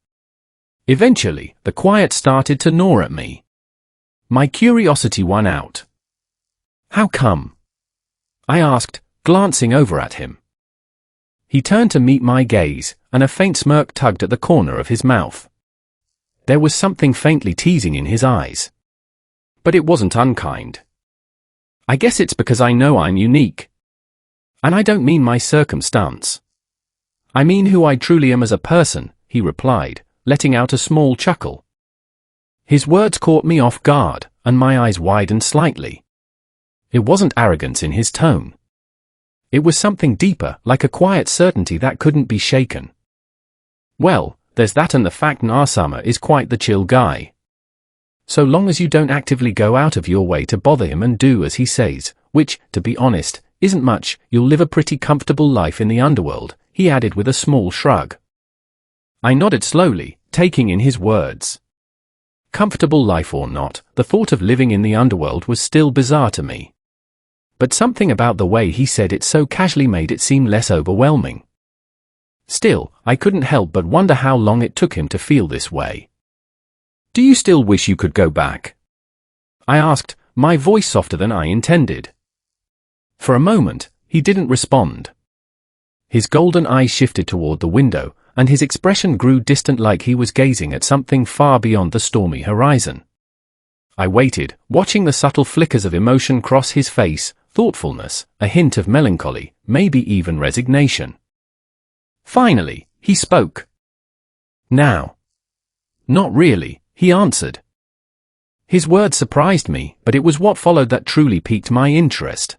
Eventually, the quiet started to gnaw at me. My curiosity won out. "How come?" I asked, glancing over at him. He turned to meet my gaze, and a faint smirk tugged at the corner of his mouth. There was something faintly teasing in his eyes. But it wasn't unkind. "I guess it's because I know I'm unique. And I don't mean my circumstance. I mean who I truly am as a person," he replied, letting out a small chuckle. His words caught me off guard, and my eyes widened slightly. It wasn't arrogance in his tone. It was something deeper, like a quiet certainty that couldn't be shaken. "Well, there's that and the fact Narsama is quite the chill guy. so long as you don't actively go out of your way to bother him and do as he says, which, to be honest, isn't much, you'll live a pretty comfortable life in the underworld, he added with a small shrug. I nodded slowly, taking in his words. Comfortable life or not, the thought of living in the underworld was still bizarre to me. But something about the way he said it so casually made it seem less overwhelming. Still, I couldn't help but wonder how long it took him to feel this way. Do you still wish you could go back? I asked, my voice softer than I intended. For a moment, he didn't respond. His golden eyes shifted toward the window, and his expression grew distant like he was gazing at something far beyond the stormy horizon. I waited, watching the subtle flickers of emotion cross his face, thoughtfulness, a hint of melancholy, maybe even resignation. Finally, he spoke. Now. Not really, he answered. His words surprised me, but it was what followed that truly piqued my interest.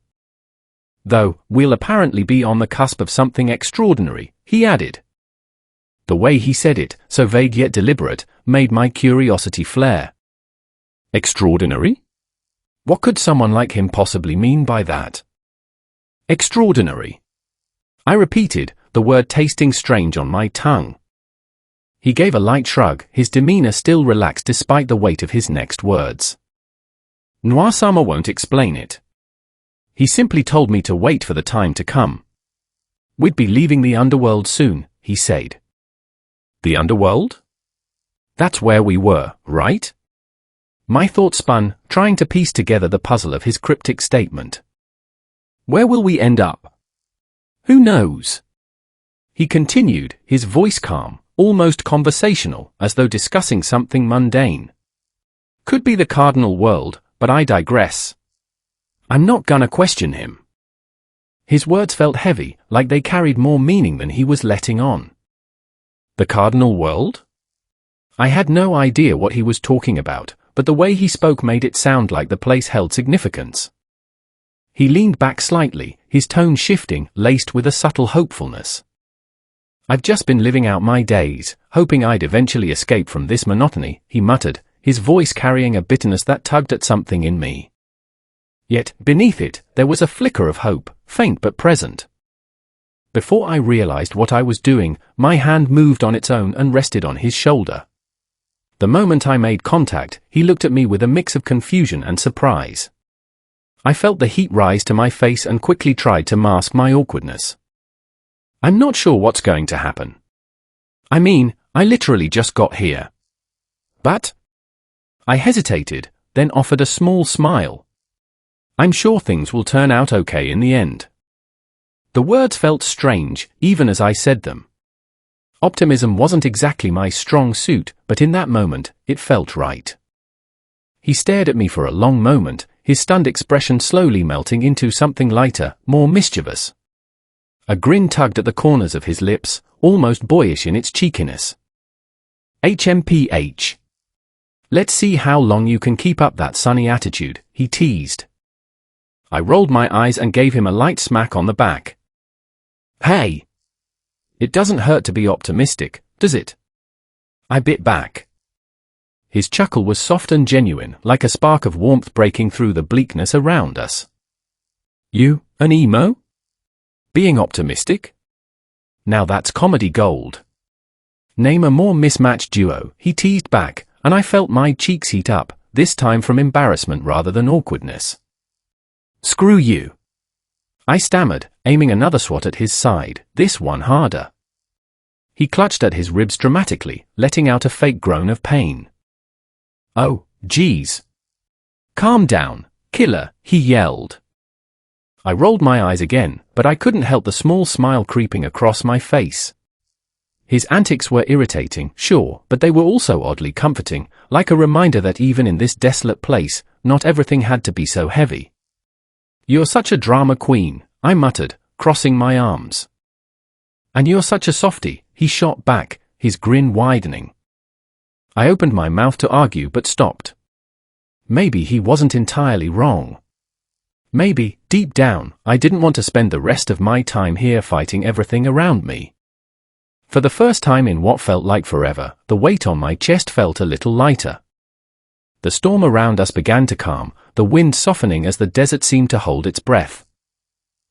Though, we'll apparently be on the cusp of something extraordinary, he added. The way he said it, so vague yet deliberate, made my curiosity flare. Extraordinary? What could someone like him possibly mean by that? Extraordinary. I repeated, the word tasting strange on my tongue. He gave a light shrug, his demeanor still relaxed despite the weight of his next words. Noir-sama won't explain it. He simply told me to wait for the time to come. We'd be leaving the underworld soon, he said. The underworld? That's where we were, right? My thoughts spun, trying to piece together the puzzle of his cryptic statement. Where will we end up? Who knows? He continued, his voice calm, almost conversational, as though discussing something mundane. Could be the cardinal world, but I digress. I'm not gonna question him. His words felt heavy, like they carried more meaning than he was letting on. The cardinal world? I had no idea what he was talking about, but the way he spoke made it sound like the place held significance. He leaned back slightly, his tone shifting, laced with a subtle hopefulness. I've just been living out my days, hoping I'd eventually escape from this monotony, he muttered, his voice carrying a bitterness that tugged at something in me. Yet, beneath it, there was a flicker of hope, faint but present. Before I realized what I was doing, my hand moved on its own and rested on his shoulder. The moment I made contact, he looked at me with a mix of confusion and surprise. I felt the heat rise to my face and quickly tried to mask my awkwardness. I'm not sure what's going to happen. I mean, I literally just got here. But? I hesitated, then offered a small smile. I'm sure things will turn out okay in the end. The words felt strange, even as I said them. Optimism wasn't exactly my strong suit, but in that moment, it felt right. He stared at me for a long moment, his stunned expression slowly melting into something lighter, more mischievous. A grin tugged at the corners of his lips, almost boyish in its cheekiness. HMPH. Let's see how long you can keep up that sunny attitude, he teased. I rolled my eyes and gave him a light smack on the back. Hey! It doesn't hurt to be optimistic, does it? I bit back. His chuckle was soft and genuine, like a spark of warmth breaking through the bleakness around us. You, an emo? Being optimistic? Now that's comedy gold. Name a more mismatched duo, he teased back, and I felt my cheeks heat up, this time from embarrassment rather than awkwardness. Screw you. I stammered, aiming another swat at his side, this one harder. He clutched at his ribs dramatically, letting out a fake groan of pain. Oh, geez. Calm down, killer, he yelled. I rolled my eyes again, but I couldn't help the small smile creeping across my face. His antics were irritating, sure, but they were also oddly comforting, like a reminder that even in this desolate place, not everything had to be so heavy. You're such a drama queen, I muttered, crossing my arms. And you're such a softie, he shot back, his grin widening. I opened my mouth to argue but stopped. Maybe he wasn't entirely wrong. Maybe, deep down, I didn't want to spend the rest of my time here fighting everything around me. For the first time in what felt like forever, the weight on my chest felt a little lighter. The storm around us began to calm, the wind softening as the desert seemed to hold its breath.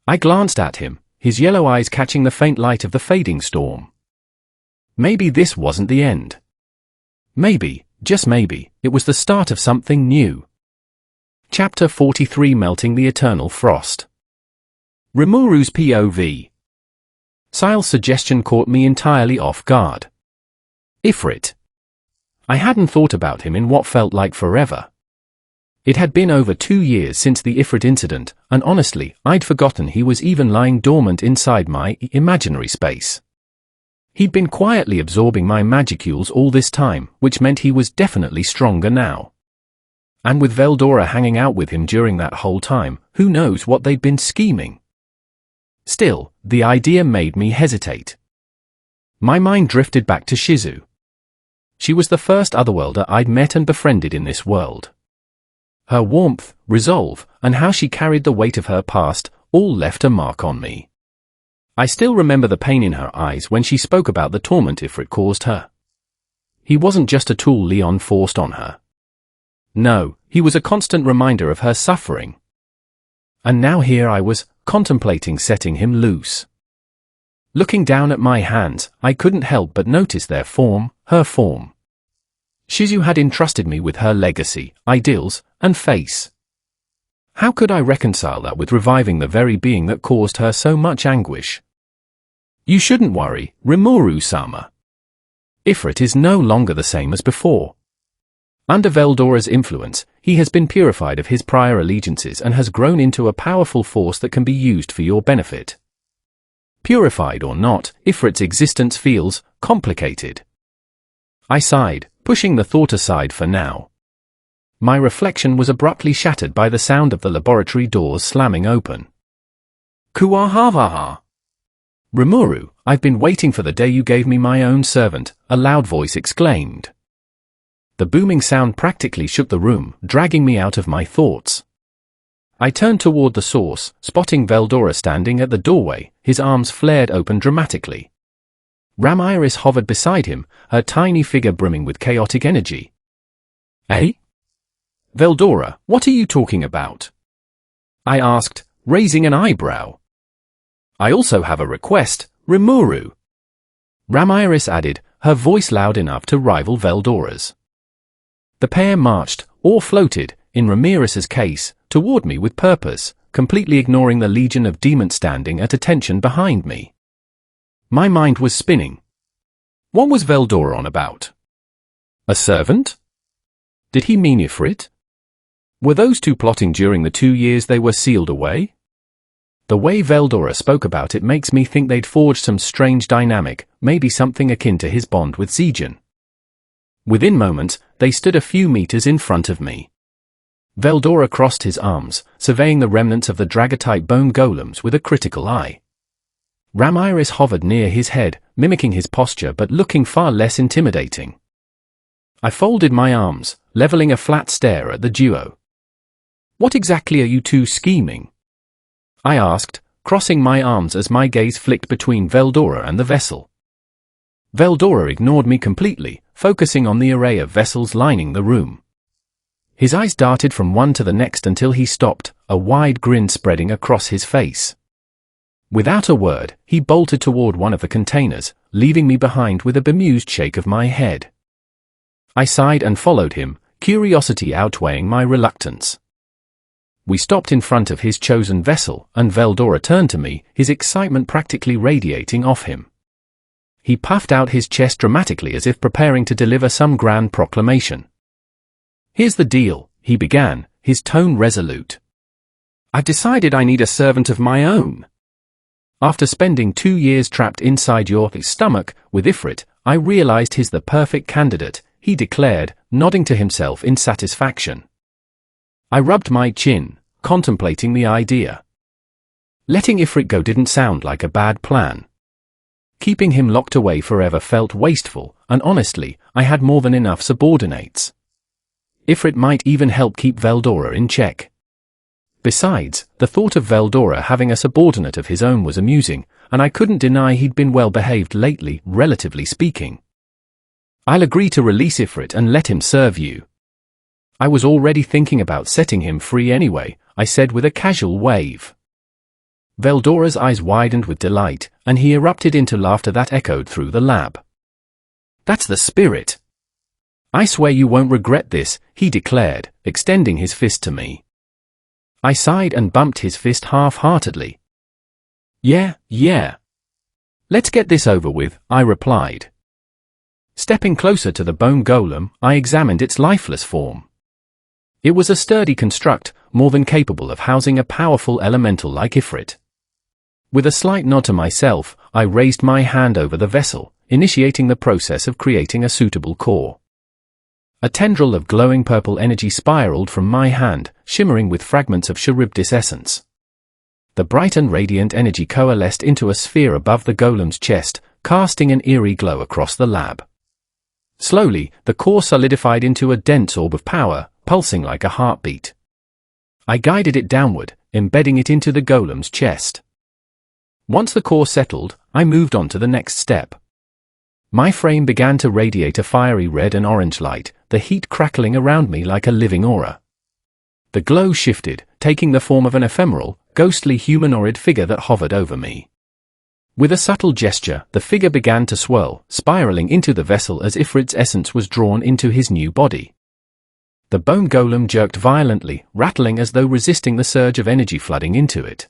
I glanced at him, his yellow eyes catching the faint light of the fading storm. Maybe this wasn't the end. Maybe, just maybe, it was the start of something new. Chapter 43: Melting the Eternal Frost. Rimuru's POV. Sile's suggestion caught me entirely off guard. Ifrit. I hadn't thought about him in what felt like forever. It had been over 2 years since the Ifrit incident, and honestly, I'd forgotten he was even lying dormant inside my imaginary space. He'd been quietly absorbing my magicules all this time, which meant he was definitely stronger now. And with Veldora hanging out with him during that whole time, who knows what they'd been scheming. Still, the idea made me hesitate. My mind drifted back to Shizu. She was the first otherworlder I'd met and befriended in this world. Her warmth, resolve, and how she carried the weight of her past all left a mark on me. I still remember the pain in her eyes when she spoke about the torment Ifrit caused her. He wasn't just a tool Leon forced on her. No, he was a constant reminder of her suffering. And now here I was, contemplating setting him loose. Looking down at my hands, I couldn't help but notice their form, her form. Shizu had entrusted me with her legacy, ideals, and face. How could I reconcile that with reviving the very being that caused her so much anguish? You shouldn't worry, Rimuru-sama. Ifrit is no longer the same as before. Under Veldora's influence, he has been purified of his prior allegiances and has grown into a powerful force that can be used for your benefit. Purified or not, Ifrit's existence feels complicated. I sighed, pushing the thought aside for now. My reflection was abruptly shattered by the sound of the laboratory doors slamming open. Kuahavaha! Rimuru, I've been waiting for the day you gave me my own servant, a loud voice exclaimed. The booming sound practically shook the room, dragging me out of my thoughts. I turned toward the source, spotting Veldora standing at the doorway, his arms flared open dramatically. Ramiris hovered beside him, her tiny figure brimming with chaotic energy. Eh? Veldora, what are you talking about? I asked, raising an eyebrow. I also have a request, Rimuru. Ramiris added, her voice loud enough to rival Veldora's. The pair marched, or floated, in Ramiris's case, toward me with purpose, completely ignoring the legion of demons standing at attention behind me. My mind was spinning. What was Veldora on about? A servant? Did he mean Ifrit? Were those two plotting during the 2 years they were sealed away? The way Veldora spoke about it makes me think they'd forged some strange dynamic, maybe something akin to his bond with Zijin. Within moments, they stood a few meters in front of me. Veldora crossed his arms, surveying the remnants of the Dragatype bone golems with a critical eye. Ramiris hovered near his head, mimicking his posture but looking far less intimidating. I folded my arms, leveling a flat stare at the duo. What exactly are you two scheming? I asked, crossing my arms as my gaze flicked between Veldora and the vessel. Veldora ignored me completely, focusing on the array of vessels lining the room. His eyes darted from one to the next until he stopped, a wide grin spreading across his face. Without a word, he bolted toward one of the containers, leaving me behind with a bemused shake of my head. I sighed and followed him, curiosity outweighing my reluctance. We stopped in front of his chosen vessel, and Veldora turned to me, his excitement practically radiating off him. He puffed out his chest dramatically as if preparing to deliver some grand proclamation. Here's the deal, he began, his tone resolute. I've decided I need a servant of my own. After spending 2 years trapped inside your stomach with Ifrit, I realized he's the perfect candidate, he declared, nodding to himself in satisfaction. I rubbed my chin, contemplating the idea. Letting Ifrit go didn't sound like a bad plan. Keeping him locked away forever felt wasteful, and honestly, I had more than enough subordinates. Ifrit might even help keep Veldora in check. Besides, the thought of Veldora having a subordinate of his own was amusing, and I couldn't deny he'd been well behaved lately, relatively speaking. I'll agree to release Ifrit and let him serve you. I was already thinking about setting him free anyway, I said with a casual wave. Veldora's eyes widened with delight, and he erupted into laughter that echoed through the lab. That's the spirit. I swear you won't regret this, he declared, extending his fist to me. I sighed and bumped his fist half-heartedly. Yeah. Let's get this over with, I replied. Stepping closer to the bone golem, I examined its lifeless form. It was a sturdy construct, more than capable of housing a powerful elemental like Ifrit. With a slight nod to myself, I raised my hand over the vessel, initiating the process of creating a suitable core. A tendril of glowing purple energy spiraled from my hand, shimmering with fragments of Charybdis essence. The bright and radiant energy coalesced into a sphere above the golem's chest, casting an eerie glow across the lab. Slowly, the core solidified into a dense orb of power, pulsing like a heartbeat. I guided it downward, embedding it into the golem's chest. Once the core settled, I moved on to the next step. My frame began to radiate a fiery red and orange light, the heat crackling around me like a living aura. The glow shifted, taking the form of an ephemeral, ghostly humanoid figure that hovered over me. With a subtle gesture, the figure began to swirl, spiraling into the vessel as Ifrit's essence was drawn into his new body. The bone golem jerked violently, rattling as though resisting the surge of energy flooding into it.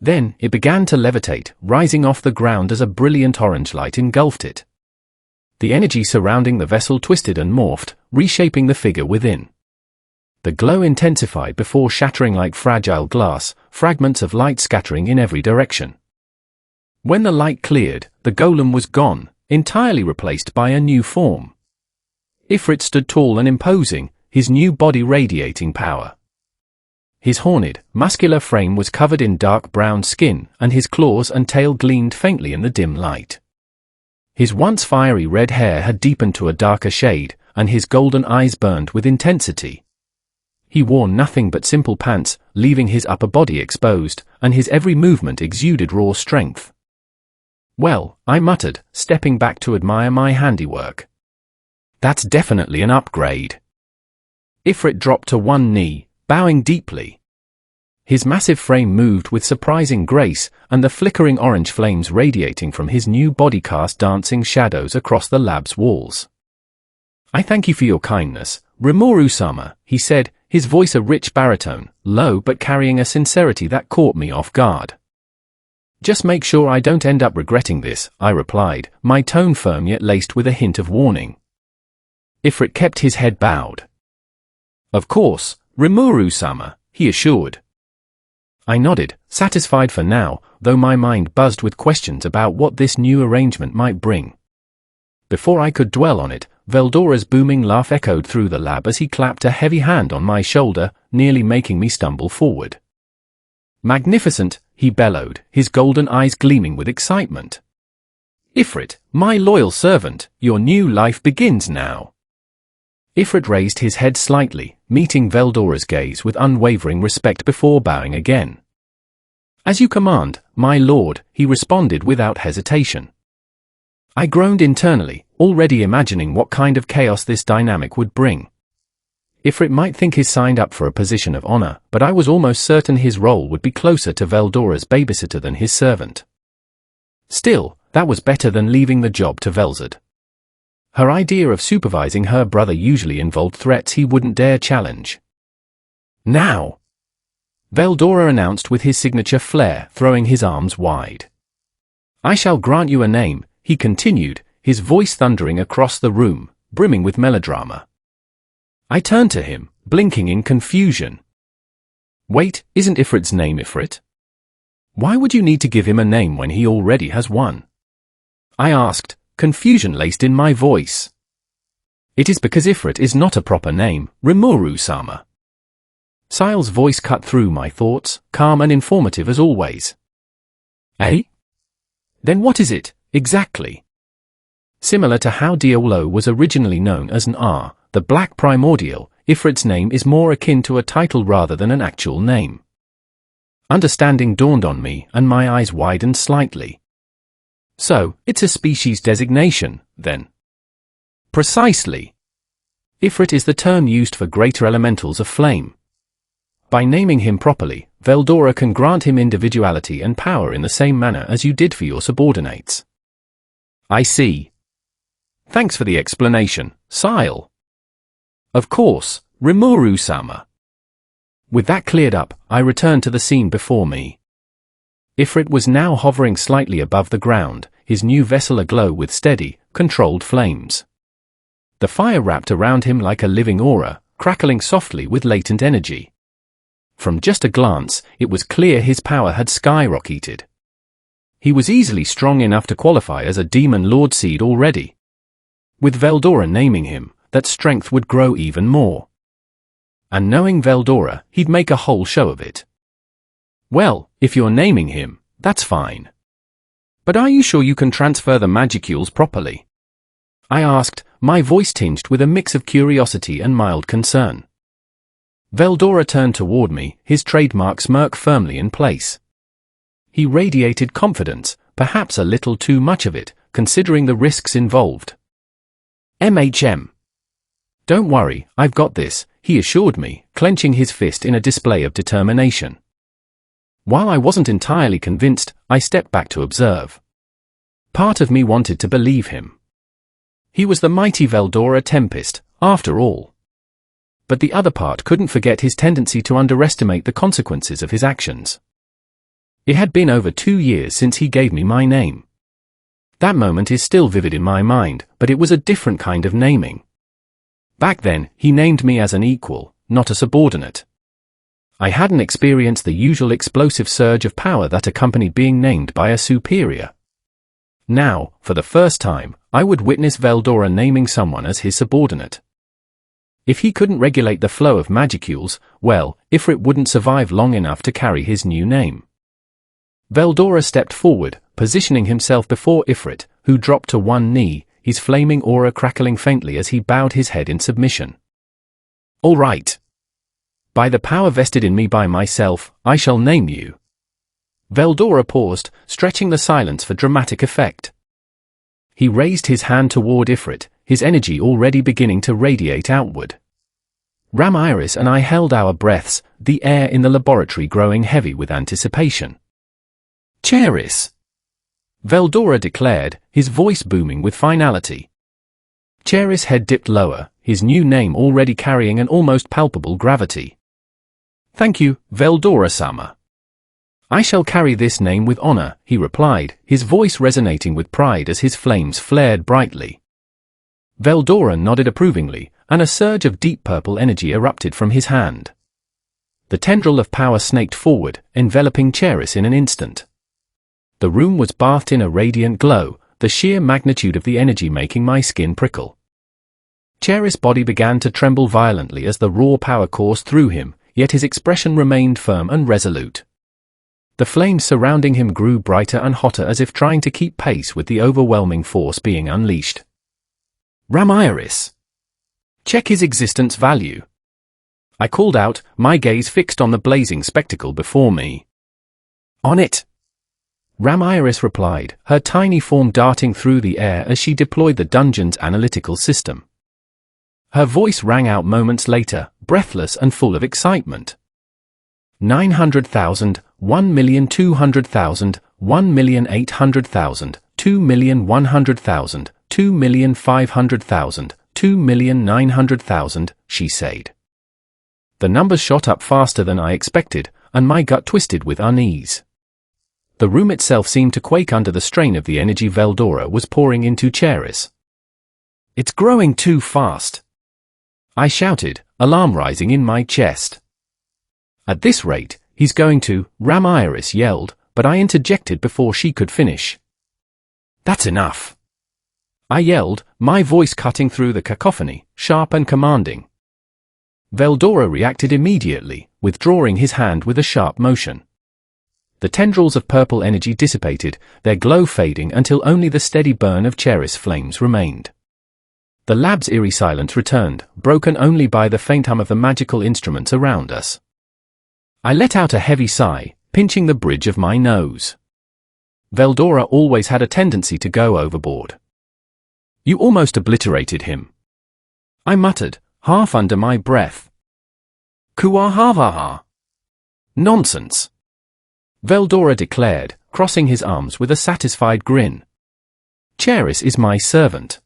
Then, it began to levitate, rising off the ground as a brilliant orange light engulfed it. The energy surrounding the vessel twisted and morphed, reshaping the figure within. The glow intensified before shattering like fragile glass, fragments of light scattering in every direction. When the light cleared, the golem was gone, entirely replaced by a new form. Ifrit stood tall and imposing, his new body radiating power. His horned, muscular frame was covered in dark brown skin, and his claws and tail gleamed faintly in the dim light. His once fiery red hair had deepened to a darker shade, and his golden eyes burned with intensity. He wore nothing but simple pants, leaving his upper body exposed, and his every movement exuded raw strength. Well, I muttered, stepping back to admire my handiwork. That's definitely an upgrade. Ifrit dropped to one knee, bowing deeply. His massive frame moved with surprising grace, and the flickering orange flames radiating from his new body cast dancing shadows across the lab's walls. I thank you for your kindness, Rimuru-sama, he said, his voice a rich baritone, low but carrying a sincerity that caught me off guard. Just make sure I don't end up regretting this, I replied, my tone firm yet laced with a hint of warning. Ifrit kept his head bowed. Of course, Rimuru-sama, he assured. I nodded, satisfied for now, though my mind buzzed with questions about what this new arrangement might bring. Before I could dwell on it, Veldora's booming laugh echoed through the lab as he clapped a heavy hand on my shoulder, nearly making me stumble forward. Magnificent, he bellowed, his golden eyes gleaming with excitement. Ifrit, my loyal servant, your new life begins now. Ifrit raised his head slightly, meeting Veldora's gaze with unwavering respect before bowing again. As you command, my lord, he responded without hesitation. I groaned internally, already imagining what kind of chaos this dynamic would bring. Ifrit might think he's signed up for a position of honor, but I was almost certain his role would be closer to Veldora's babysitter than his servant. Still, that was better than leaving the job to Velzard. Her idea of supervising her brother usually involved threats he wouldn't dare challenge. Now! Veldora announced with his signature flair, throwing his arms wide. I shall grant you a name, he continued, his voice thundering across the room, brimming with melodrama. I turned to him, blinking in confusion. Wait, isn't Ifrit's name Ifrit? Why would you need to give him a name when he already has one? I asked, confusion laced in my voice. It is because Ifrit is not a proper name, Rimuru-sama. Sile's voice cut through my thoughts, calm and informative as always. Eh? Then what is it, exactly? Similar to how Diolo was originally known as an R, the Black Primordial, Ifrit's name is more akin to a title rather than an actual name. Understanding dawned on me, and my eyes widened slightly. So, it's a species designation, then? Precisely. Ifrit is the term used for greater elementals of flame. By naming him properly, Veldora can grant him individuality and power in the same manner as you did for your subordinates. I see. Thanks for the explanation, Sile. Of course, Rimuru-sama. With that cleared up, I returned to the scene before me. Ifrit was now hovering slightly above the ground, his new vessel aglow with steady, controlled flames. The fire wrapped around him like a living aura, crackling softly with latent energy. From just a glance, it was clear his power had skyrocketed. He was easily strong enough to qualify as a demon lord seed already. With Veldora naming him, that strength would grow even more. And knowing Veldora, he'd make a whole show of it. Well, if you're naming him, that's fine. But are you sure you can transfer the magicules properly? I asked, my voice tinged with a mix of curiosity and mild concern. Veldora turned toward me, his trademark smirk firmly in place. He radiated confidence, perhaps a little too much of it, considering the risks involved. MHM. Don't worry, I've got this, he assured me, clenching his fist in a display of determination. While I wasn't entirely convinced, I stepped back to observe. Part of me wanted to believe him. He was the mighty Veldora Tempest, after all. But the other part couldn't forget his tendency to underestimate the consequences of his actions. It had been over 2 years since he gave me my name. That moment is still vivid in my mind, but it was a different kind of naming. Back then, he named me as an equal, not a subordinate. I hadn't experienced the usual explosive surge of power that accompanied being named by a superior. Now, for the first time, I would witness Veldora naming someone as his subordinate. If he couldn't regulate the flow of magicules, well, Ifrit wouldn't survive long enough to carry his new name. Veldora stepped forward, positioning himself before Ifrit, who dropped to one knee, his flaming aura crackling faintly as he bowed his head in submission. All right. By the power vested in me by myself, I shall name you. Veldora paused, stretching the silence for dramatic effect. He raised his hand toward Ifrit, his energy already beginning to radiate outward. Ramiris and I held our breaths, the air in the laboratory growing heavy with anticipation. Cheris! Veldora declared, his voice booming with finality. Cheris' head dipped lower, his new name already carrying an almost palpable gravity. Thank you, Veldora-sama. I shall carry this name with honor, he replied, his voice resonating with pride as his flames flared brightly. Veldora nodded approvingly, and a surge of deep purple energy erupted from his hand. The tendril of power snaked forward, enveloping Cheris in an instant. The room was bathed in a radiant glow, the sheer magnitude of the energy making my skin prickle. Cheris' body began to tremble violently as the raw power coursed through him, yet his expression remained firm and resolute. The flames surrounding him grew brighter and hotter as if trying to keep pace with the overwhelming force being unleashed. Ramiris! Check his existence value. I called out, my gaze fixed on the blazing spectacle before me. On it! Ramiris replied, her tiny form darting through the air as she deployed the dungeon's analytical system. Her voice rang out moments later, breathless and full of excitement. 900,000, 1,200,000, 1,800,000, 2,100,000, 2,500,000, 2,900,000, she said. The numbers shot up faster than I expected, and my gut twisted with unease. The room itself seemed to quake under the strain of the energy Veldora was pouring into Cheris. It's growing too fast, I shouted, alarm rising in my chest. At this rate, he's going to, Ramiris yelled, but I interjected before she could finish. That's enough, I yelled, my voice cutting through the cacophony, sharp and commanding. Veldora reacted immediately, withdrawing his hand with a sharp motion. The tendrils of purple energy dissipated, their glow fading until only the steady burn of Cheris flames remained. The lab's eerie silence returned, broken only by the faint hum of the magical instruments around us. I let out a heavy sigh, pinching the bridge of my nose. Veldora always had a tendency to go overboard. You almost obliterated him, I muttered, half under my breath. Kuahavaha. Nonsense, Veldora declared, crossing his arms with a satisfied grin. Charis is my servant.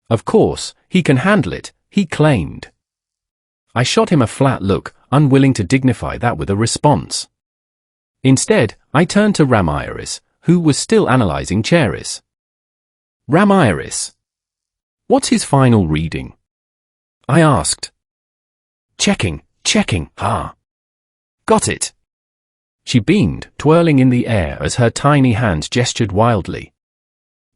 Of course, he can handle it, he claimed. I shot him a flat look, unwilling to dignify that with a response. Instead, I turned to Ramiris, who was still analyzing Charis. Ramiris. What's his final reading? I asked. Checking, ha. Got it. She beamed, twirling in the air as her tiny hands gestured wildly.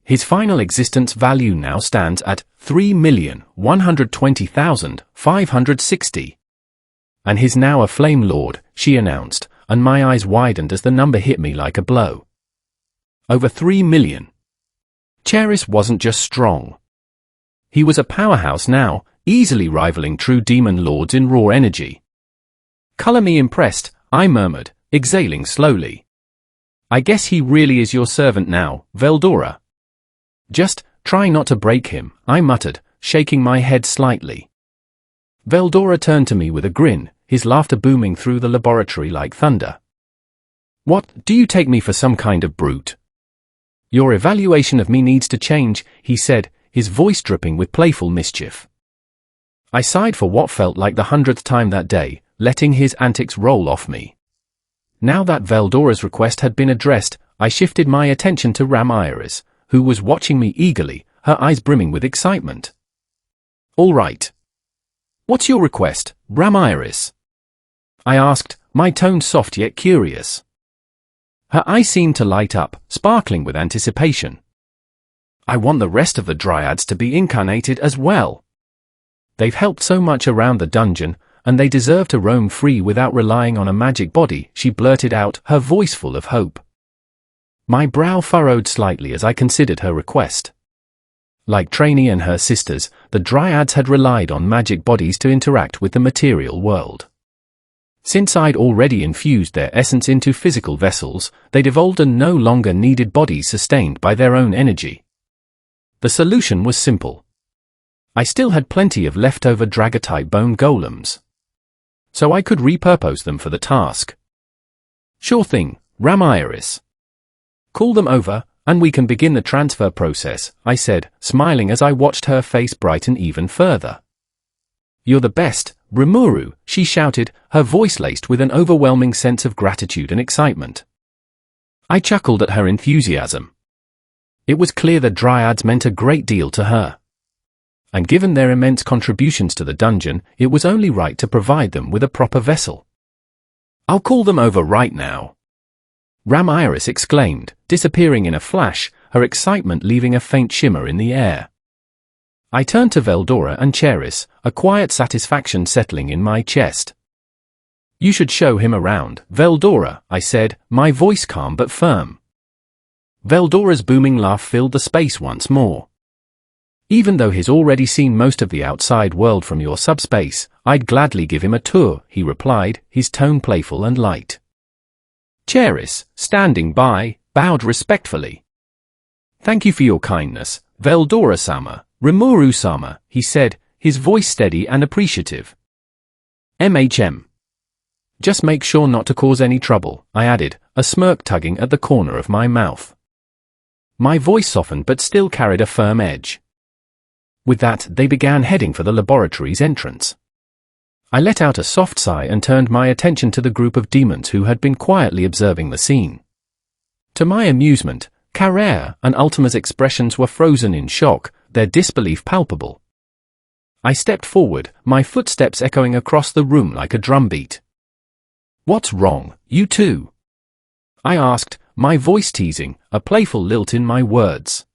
His final existence value now stands at 3,120,560. And he's now a Flame Lord, she announced, and my eyes widened as the number hit me like a blow. Over 3 million. Charis wasn't just strong. He was a powerhouse now, easily rivaling true demon lords in raw energy. Color me impressed, I murmured, exhaling slowly. I guess he really is your servant now, Veldora. Just try not to break him, I muttered, shaking my head slightly. Veldora turned to me with a grin, his laughter booming through the laboratory like thunder. What, do you take me for some kind of brute? Your evaluation of me needs to change, he said, his voice dripping with playful mischief. I sighed for what felt like the 100th time that day, letting his antics roll off me. Now that Veldora's request had been addressed, I shifted my attention to Ramiris, who was watching me eagerly, her eyes brimming with excitement. All right. What's your request, Ramiris? I asked, my tone soft yet curious. Her eyes seemed to light up, sparkling with anticipation. I want the rest of the Dryads to be incarnated as well. They've helped so much around the dungeon, and they deserve to roam free without relying on a magic body, she blurted out, her voice full of hope. My brow furrowed slightly as I considered her request. Like Trainee and her sisters, the Dryads had relied on magic bodies to interact with the material world. Since I'd already infused their essence into physical vessels, they'd evolved and no longer needed bodies sustained by their own energy. The solution was simple. I still had plenty of leftover Dragatype bone golems, so I could repurpose them for the task. Sure thing, Ramiris. Call them over, and we can begin the transfer process, I said, smiling as I watched her face brighten even further. You're the best, Rimuru, she shouted, her voice laced with an overwhelming sense of gratitude and excitement. I chuckled at her enthusiasm. It was clear the Dryads meant a great deal to her. And given their immense contributions to the dungeon, it was only right to provide them with a proper vessel. I'll call them over right now, Ramiris exclaimed, disappearing in a flash, her excitement leaving a faint shimmer in the air. I turned to Veldora and Charis, a quiet satisfaction settling in my chest. You should show him around, Veldora, I said, my voice calm but firm. Veldora's booming laugh filled the space once more. Even though he's already seen most of the outside world from your subspace, I'd gladly give him a tour, he replied, his tone playful and light. Charis, standing by, bowed respectfully. Thank you for your kindness, Veldora-sama, Rimuru-sama, he said, his voice steady and appreciative. MHM. Just make sure not to cause any trouble, I added, a smirk tugging at the corner of my mouth. My voice softened but still carried a firm edge. With that, they began heading for the laboratory's entrance. I let out a soft sigh and turned my attention to the group of demons who had been quietly observing the scene. To my amusement, Carrere and Ultima's expressions were frozen in shock, their disbelief palpable. I stepped forward, my footsteps echoing across the room like a drumbeat. What's wrong, you two? I asked, my voice teasing, a playful lilt in my words.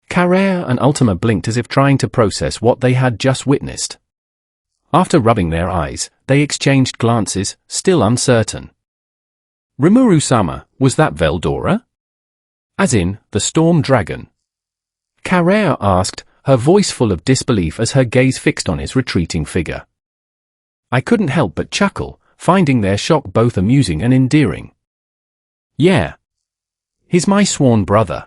Carrere and Ultima blinked as if trying to process what they had just witnessed. After rubbing their eyes, they exchanged glances, still uncertain. Rimuru-sama, was that Veldora? As in, the storm dragon? Carrere asked, her voice full of disbelief as her gaze fixed on his retreating figure. I couldn't help but chuckle, finding their shock both amusing and endearing. Yeah. He's my sworn brother.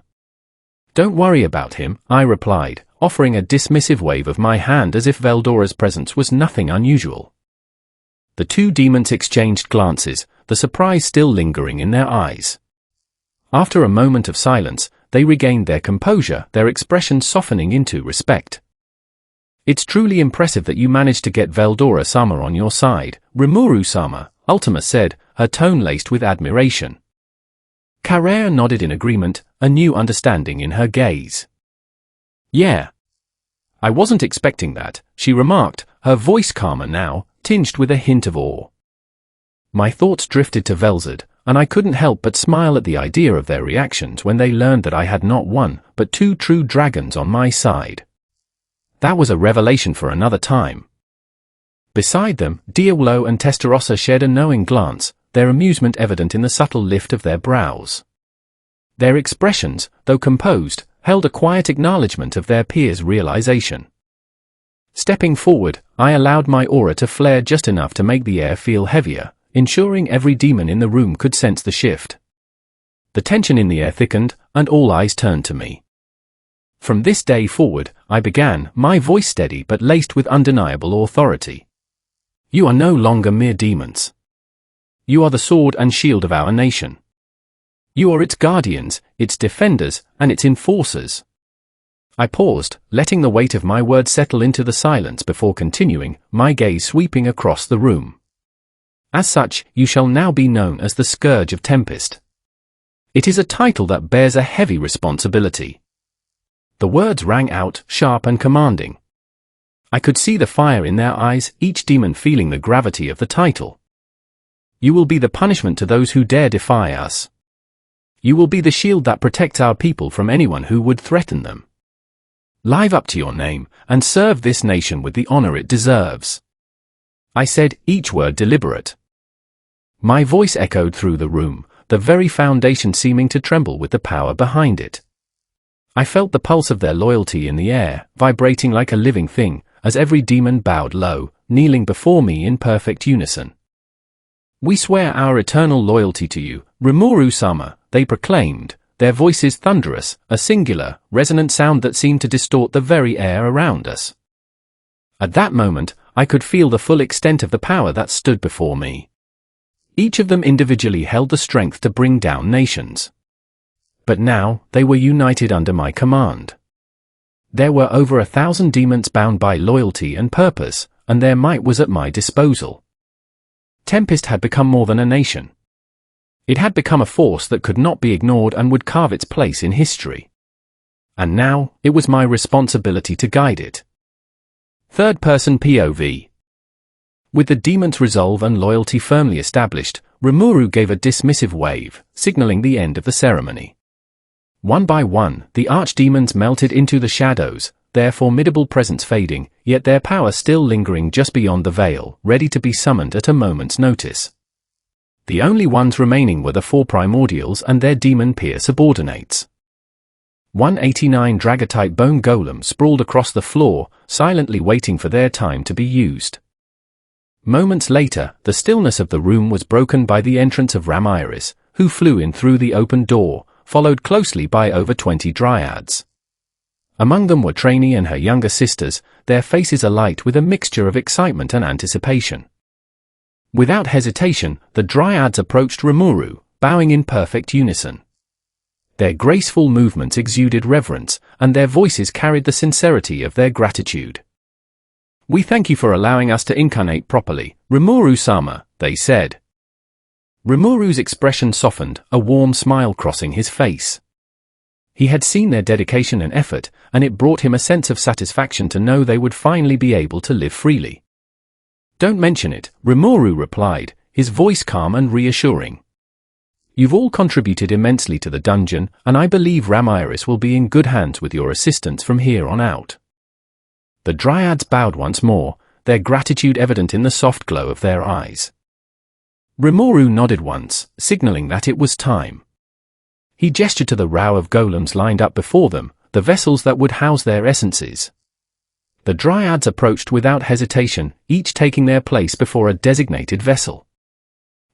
Don't worry about him, I replied, offering a dismissive wave of my hand as if Veldora's presence was nothing unusual. The two demons exchanged glances, the surprise still lingering in their eyes. After a moment of silence, they regained their composure, their expressions softening into respect. "It's truly impressive that you managed to get Veldora-sama on your side," Rimuru-sama, Ultima said, her tone laced with admiration. Carrere nodded in agreement, a new understanding in her gaze. "Yeah. I wasn't expecting that," she remarked, her voice calmer now, tinged with a hint of awe. My thoughts drifted to Velzard, and I couldn't help but smile at the idea of their reactions when they learned that I had not one, but two true dragons on my side. That was a revelation for another time. Beside them, Diawolo and Testarossa shared a knowing glance, their amusement evident in the subtle lift of their brows. Their expressions, though composed, held a quiet acknowledgement of their peers' realization. Stepping forward, I allowed my aura to flare just enough to make the air feel heavier, ensuring every demon in the room could sense the shift. The tension in the air thickened, and all eyes turned to me. From this day forward, I began, my voice steady but laced with undeniable authority. "You are no longer mere demons. You are the sword and shield of our nation. You are its guardians, its defenders, and its enforcers." I paused, letting the weight of my words settle into the silence before continuing, my gaze sweeping across the room. "As such, you shall now be known as the Scourge of Tempest. It is a title that bears a heavy responsibility." The words rang out, sharp and commanding. I could see the fire in their eyes, each demon feeling the gravity of the title. "You will be the punishment to those who dare defy us. You will be the shield that protects our people from anyone who would threaten them. Live up to your name, and serve this nation with the honor it deserves." I said, each word deliberate. My voice echoed through the room, the very foundation seeming to tremble with the power behind it. I felt the pulse of their loyalty in the air, vibrating like a living thing, as every demon bowed low, kneeling before me in perfect unison. "We swear our eternal loyalty to you, Rimuru-sama," they proclaimed, their voices thunderous, a singular, resonant sound that seemed to distort the very air around us. At that moment, I could feel the full extent of the power that stood before me. Each of them individually held the strength to bring down nations. But now, they were united under my command. There were over 1,000 demons bound by loyalty and purpose, and their might was at my disposal. Tempest had become more than a nation. It had become a force that could not be ignored and would carve its place in history. And now, it was my responsibility to guide it. Third-person POV. With the demon's resolve and loyalty firmly established, Rimuru gave a dismissive wave, signaling the end of the ceremony. One by one, the archdemons melted into the shadows, their formidable presence fading, yet their power still lingering just beyond the veil, ready to be summoned at a moment's notice. The only ones remaining were the four primordials and their demon peer subordinates. 189 Dragatype bone golems sprawled across the floor, silently waiting for their time to be used. Moments later, the stillness of the room was broken by the entrance of Ramiris, who flew in through the open door, followed closely by over 20 dryads. Among them were Trainee and her younger sisters, their faces alight with a mixture of excitement and anticipation. Without hesitation, the dryads approached Rimuru, bowing in perfect unison. Their graceful movements exuded reverence, and their voices carried the sincerity of their gratitude. "We thank you for allowing us to incarnate properly, Rimuru-sama," they said. Rimuru's expression softened, a warm smile crossing his face. He had seen their dedication and effort, and it brought him a sense of satisfaction to know they would finally be able to live freely. "Don't mention it," Rimuru replied, his voice calm and reassuring. "You've all contributed immensely to the dungeon, and I believe Ramiris will be in good hands with your assistance from here on out." The dryads bowed once more, their gratitude evident in the soft glow of their eyes. Rimuru nodded once, signaling that it was time. He gestured to the row of golems lined up before them, the vessels that would house their essences. The dryads approached without hesitation, each taking their place before a designated vessel.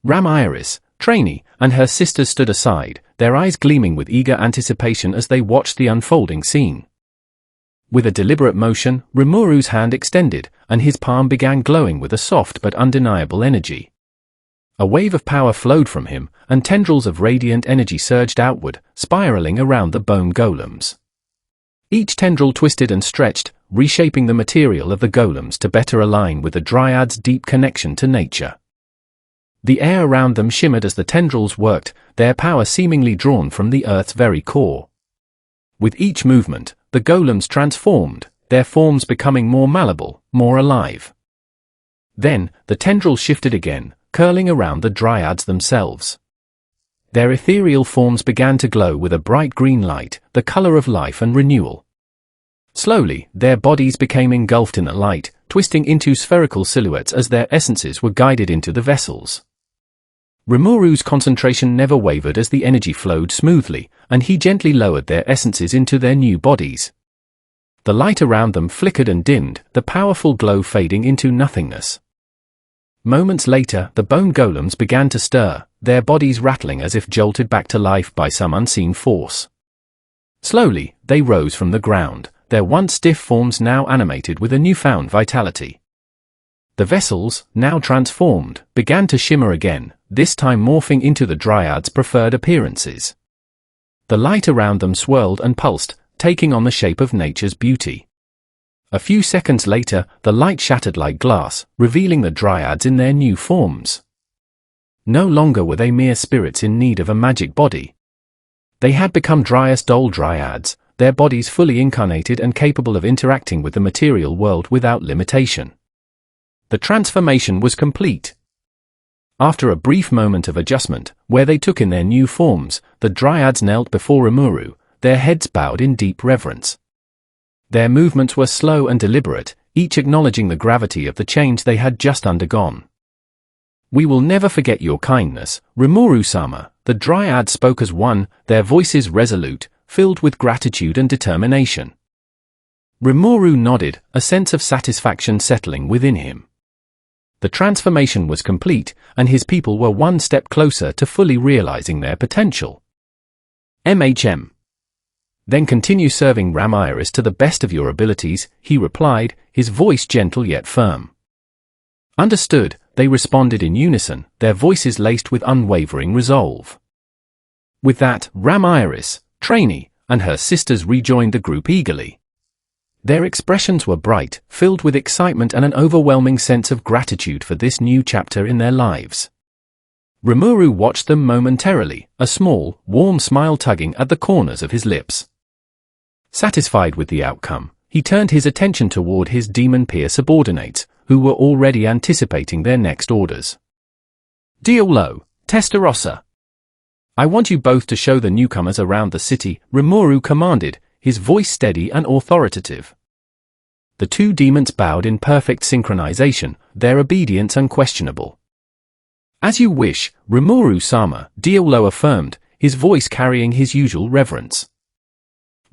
Ramiris, Trainee, and her sisters stood aside, their eyes gleaming with eager anticipation as they watched the unfolding scene. With a deliberate motion, Rimuru's hand extended, and his palm began glowing with a soft but undeniable energy. A wave of power flowed from him, and tendrils of radiant energy surged outward, spiraling around the bone golems. Each tendril twisted and stretched, reshaping the material of the golems to better align with the Dryad's deep connection to nature. The air around them shimmered as the tendrils worked, their power seemingly drawn from the earth's very core. With each movement, the golems transformed, their forms becoming more malleable, more alive. Then, the tendrils shifted again, curling around the Dryads themselves. Their ethereal forms began to glow with a bright green light, the color of life and renewal. Slowly, their bodies became engulfed in the light, twisting into spherical silhouettes as their essences were guided into the vessels. Rimuru's concentration never wavered as the energy flowed smoothly, and he gently lowered their essences into their new bodies. The light around them flickered and dimmed, the powerful glow fading into nothingness. Moments later, the bone golems began to stir, their bodies rattling as if jolted back to life by some unseen force. Slowly, they rose from the ground, their once stiff forms now animated with a newfound vitality. The vessels, now transformed, began to shimmer again, this time morphing into the Dryad's preferred appearances. The light around them swirled and pulsed, taking on the shape of nature's beauty. A few seconds later, the light shattered like glass, revealing the Dryads in their new forms. No longer were they mere spirits in need of a magic body. They had become Dryas-Dol Dryads, their bodies fully incarnated and capable of interacting with the material world without limitation. The transformation was complete. After a brief moment of adjustment, where they took in their new forms, the Dryads knelt before Rimuru, their heads bowed in deep reverence. Their movements were slow and deliberate, each acknowledging the gravity of the change they had just undergone. "We will never forget your kindness, Rimuru-sama," the Dryads spoke as one, their voices resolute, filled with gratitude and determination. Rimuru nodded, a sense of satisfaction settling within him. The transformation was complete, and his people were one step closer to fully realizing their potential. "MHM. Then continue serving Ramiris to the best of your abilities," he replied, his voice gentle yet firm. "Understood," they responded in unison, their voices laced with unwavering resolve. With that, Ramiris, Trainee, and her sisters rejoined the group eagerly. Their expressions were bright, filled with excitement and an overwhelming sense of gratitude for this new chapter in their lives. Rimuru watched them momentarily, a small, warm smile tugging at the corners of his lips. Satisfied with the outcome, he turned his attention toward his demon peer subordinates, who were already anticipating their next orders. "Diolo, Testarossa. I want you both to show the newcomers around the city," Rimuru commanded, his voice steady and authoritative. The two demons bowed in perfect synchronization, their obedience unquestionable. "As you wish, Rimuru-sama," Diolo affirmed, his voice carrying his usual reverence.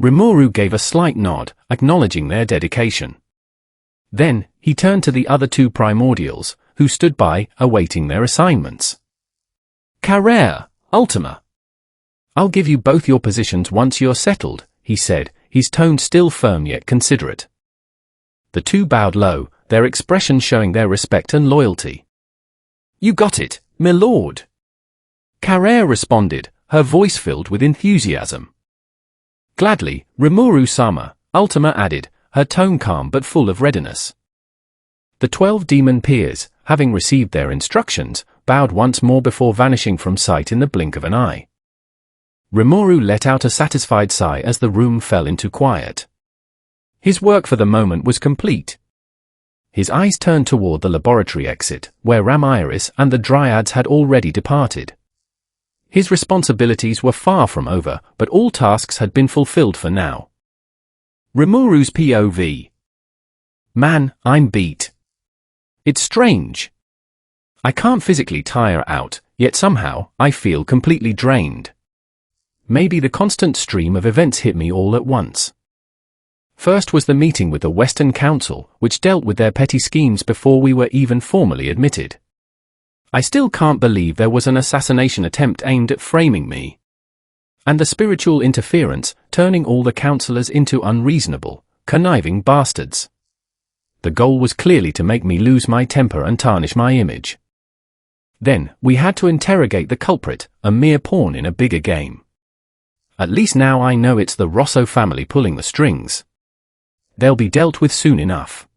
Rimuru gave a slight nod, acknowledging their dedication. Then, he turned to the other two primordials, who stood by, awaiting their assignments. "Carrere, Ultima. I'll give you both your positions once you're settled," he said, his tone still firm yet considerate. The two bowed low, their expression showing their respect and loyalty. "You got it, my lord," Carrere responded, her voice filled with enthusiasm. "Gladly, Rimuru-sama," Ultima added, her tone calm but full of readiness. The 12 demon peers, having received their instructions, bowed once more before vanishing from sight in the blink of an eye. Rimuru let out a satisfied sigh as the room fell into quiet. His work for the moment was complete. His eyes turned toward the laboratory exit, where Ramiris and the Dryads had already departed. His responsibilities were far from over, but all tasks had been fulfilled for now. Rimuru's POV. "Man, I'm beat. It's strange. I can't physically tire out, yet somehow, I feel completely drained. Maybe the constant stream of events hit me all at once. First was the meeting with the Western Council, which dealt with their petty schemes before we were even formally admitted. I still can't believe there was an assassination attempt aimed at framing me. And the spiritual interference, turning all the councillors into unreasonable, conniving bastards. The goal was clearly to make me lose my temper and tarnish my image. Then, we had to interrogate the culprit, a mere pawn in a bigger game. At least now I know it's the Rosso family pulling the strings. They'll be dealt with soon enough.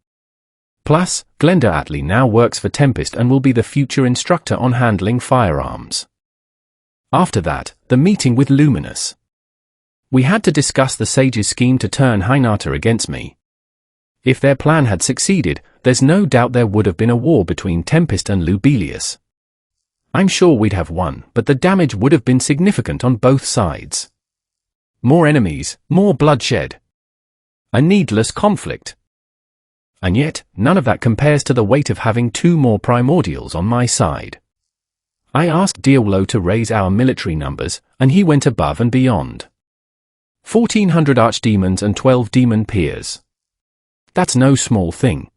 Plus, Glenda Attlee now works for Tempest and will be the future instructor on handling firearms. After that, the meeting with Luminous. We had to discuss the Sage's scheme to turn Hinata against me. If their plan had succeeded, there's no doubt there would have been a war between Tempest and Lubelius. I'm sure we'd have won, but the damage would have been significant on both sides. More enemies, more bloodshed. A needless conflict. And yet, none of that compares to the weight of having 2 more primordials on my side. I asked Diawolo to raise our military numbers, and he went above and beyond. 1,400 archdemons and 12 demon peers. That's no small thing.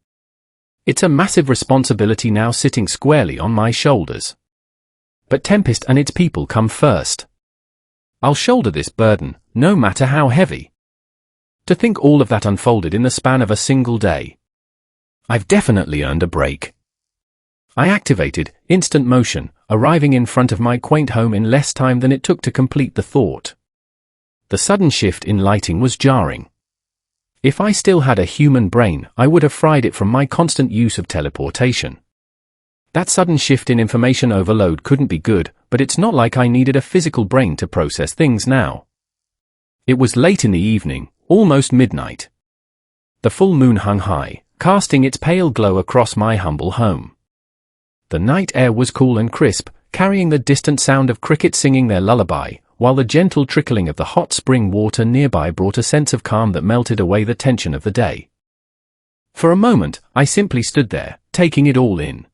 It's a massive responsibility now sitting squarely on my shoulders. But Tempest and its people come first. I'll shoulder this burden, no matter how heavy. To think all of that unfolded in the span of a single day. I've definitely earned a break. I activated instant motion, arriving in front of my quaint home in less time than it took to complete the thought. The sudden shift in lighting was jarring. If I still had a human brain, I would have fried it from my constant use of teleportation. That sudden shift in information overload couldn't be good, but it's not like I needed a physical brain to process things now. It was late in the evening, almost midnight. The full moon hung high, casting its pale glow across my humble home. The night air was cool and crisp, carrying the distant sound of crickets singing their lullaby, while the gentle trickling of the hot spring water nearby brought a sense of calm that melted away the tension of the day. For a moment, I simply stood there, taking it all in.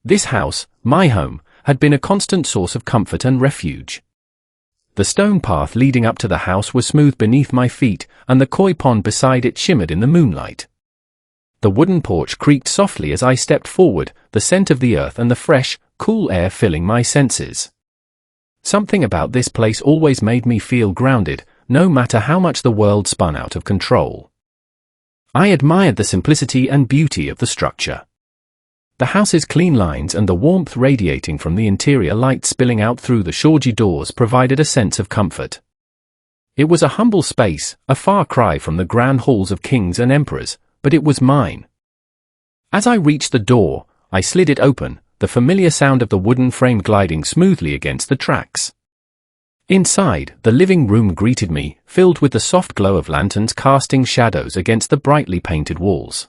This house, my home, had been a constant source of comfort and refuge. The stone path leading up to the house was smooth beneath my feet, and the koi pond beside it shimmered in the moonlight. The wooden porch creaked softly as I stepped forward, the scent of the earth and the fresh, cool air filling my senses. Something about this place always made me feel grounded, no matter how much the world spun out of control. I admired the simplicity and beauty of the structure. The house's clean lines and the warmth radiating from the interior light spilling out through the shoji doors provided a sense of comfort. It was a humble space, a far cry from the grand halls of kings and emperors, but it was mine. As I reached the door, I slid it open, the familiar sound of the wooden frame gliding smoothly against the tracks. Inside, the living room greeted me, filled with the soft glow of lanterns casting shadows against the brightly painted walls.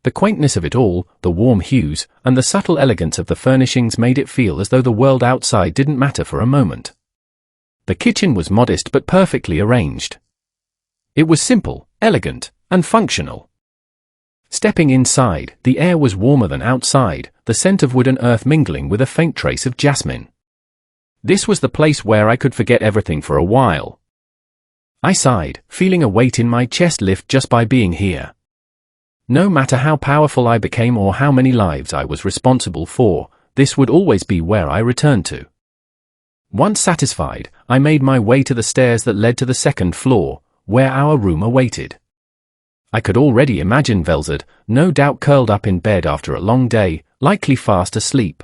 The quaintness of it all, the warm hues, and the subtle elegance of the furnishings made it feel as though the world outside didn't matter for a moment. The kitchen was modest but perfectly arranged. It was simple, elegant, and functional. Stepping inside, the air was warmer than outside, the scent of wood and earth mingling with a faint trace of jasmine. This was the place where I could forget everything for a while. I sighed, feeling a weight in my chest lift just by being here. No matter how powerful I became or how many lives I was responsible for, this would always be where I returned to. Once satisfied, I made my way to the stairs that led to the second floor, where our room awaited. I could already imagine Velzard, no doubt curled up in bed after a long day, likely fast asleep.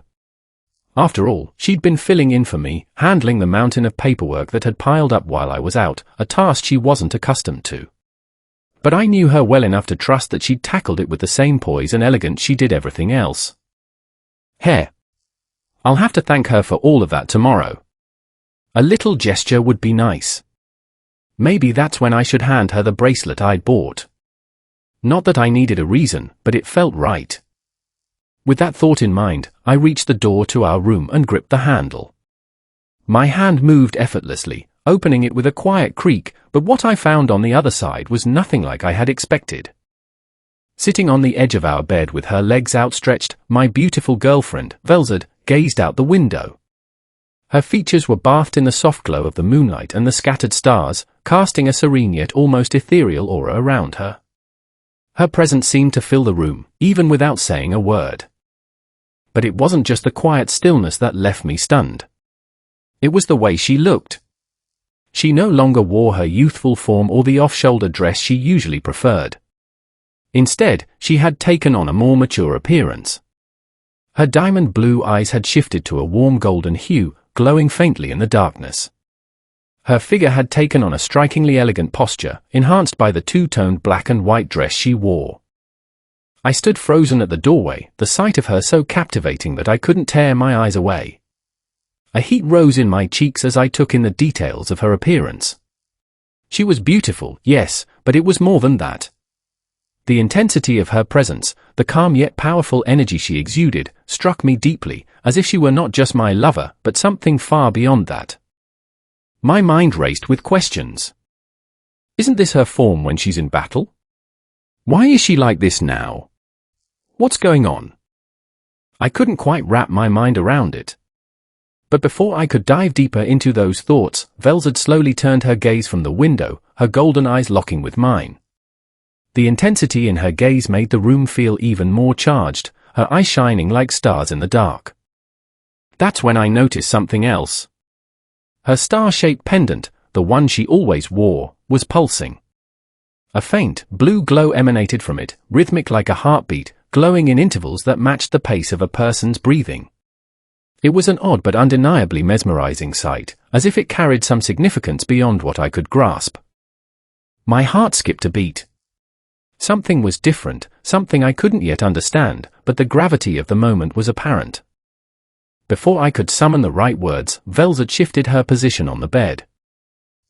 After all, she'd been filling in for me, handling the mountain of paperwork that had piled up while I was out, a task she wasn't accustomed to. But I knew her well enough to trust that she'd tackled it with the same poise and elegance she did everything else. I'll have to thank her for all of that tomorrow. A little gesture would be nice. Maybe that's when I should hand her the bracelet I'd bought. Not that I needed a reason, but it felt right. With that thought in mind, I reached the door to our room and gripped the handle. My hand moved effortlessly, opening it with a quiet creak, but what I found on the other side was nothing like I had expected. Sitting on the edge of our bed with her legs outstretched, my beautiful girlfriend, Velzard, gazed out the window. Her features were bathed in the soft glow of the moonlight and the scattered stars, casting a serene yet almost ethereal aura around her. Her presence seemed to fill the room, even without saying a word. But it wasn't just the quiet stillness that left me stunned. It was the way she looked. She no longer wore her youthful form or the off-shoulder dress she usually preferred. Instead, she had taken on a more mature appearance. Her diamond blue eyes had shifted to a warm golden hue, glowing faintly in the darkness. Her figure had taken on a strikingly elegant posture, enhanced by the two-toned black and white dress she wore. I stood frozen at the doorway, the sight of her so captivating that I couldn't tear my eyes away. A heat rose in my cheeks as I took in the details of her appearance. She was beautiful, yes, but it was more than that. The intensity of her presence, the calm yet powerful energy she exuded, struck me deeply, as if she were not just my lover, but something far beyond that. My mind raced with questions. Isn't this her form when she's in battle? Why is she like this now? What's going on? I couldn't quite wrap my mind around it. But before I could dive deeper into those thoughts, Velzard slowly turned her gaze from the window, her golden eyes locking with mine. The intensity in her gaze made the room feel even more charged, her eyes shining like stars in the dark. That's when I noticed something else. Her star-shaped pendant, the one she always wore, was pulsing. A faint, blue glow emanated from it, rhythmic like a heartbeat, glowing in intervals that matched the pace of a person's breathing. It was an odd but undeniably mesmerizing sight, as if it carried some significance beyond what I could grasp. My heart skipped a beat. Something was different, something I couldn't yet understand, but the gravity of the moment was apparent. Before I could summon the right words, Velzard shifted her position on the bed.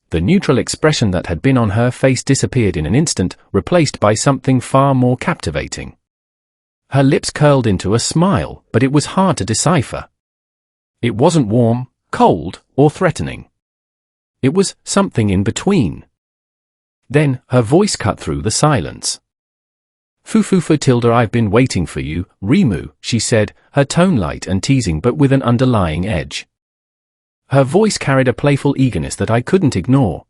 The neutral expression that had been on her face disappeared in an instant, replaced by something far more captivating. Her lips curled into a smile, but it was hard to decipher. It wasn't warm, cold, or threatening. It was something in between. Then, her voice cut through the silence. "Fufu Tilda, I've been waiting for you, Rimuru," she said, her tone light and teasing but with an underlying edge. Her voice carried a playful eagerness that I couldn't ignore.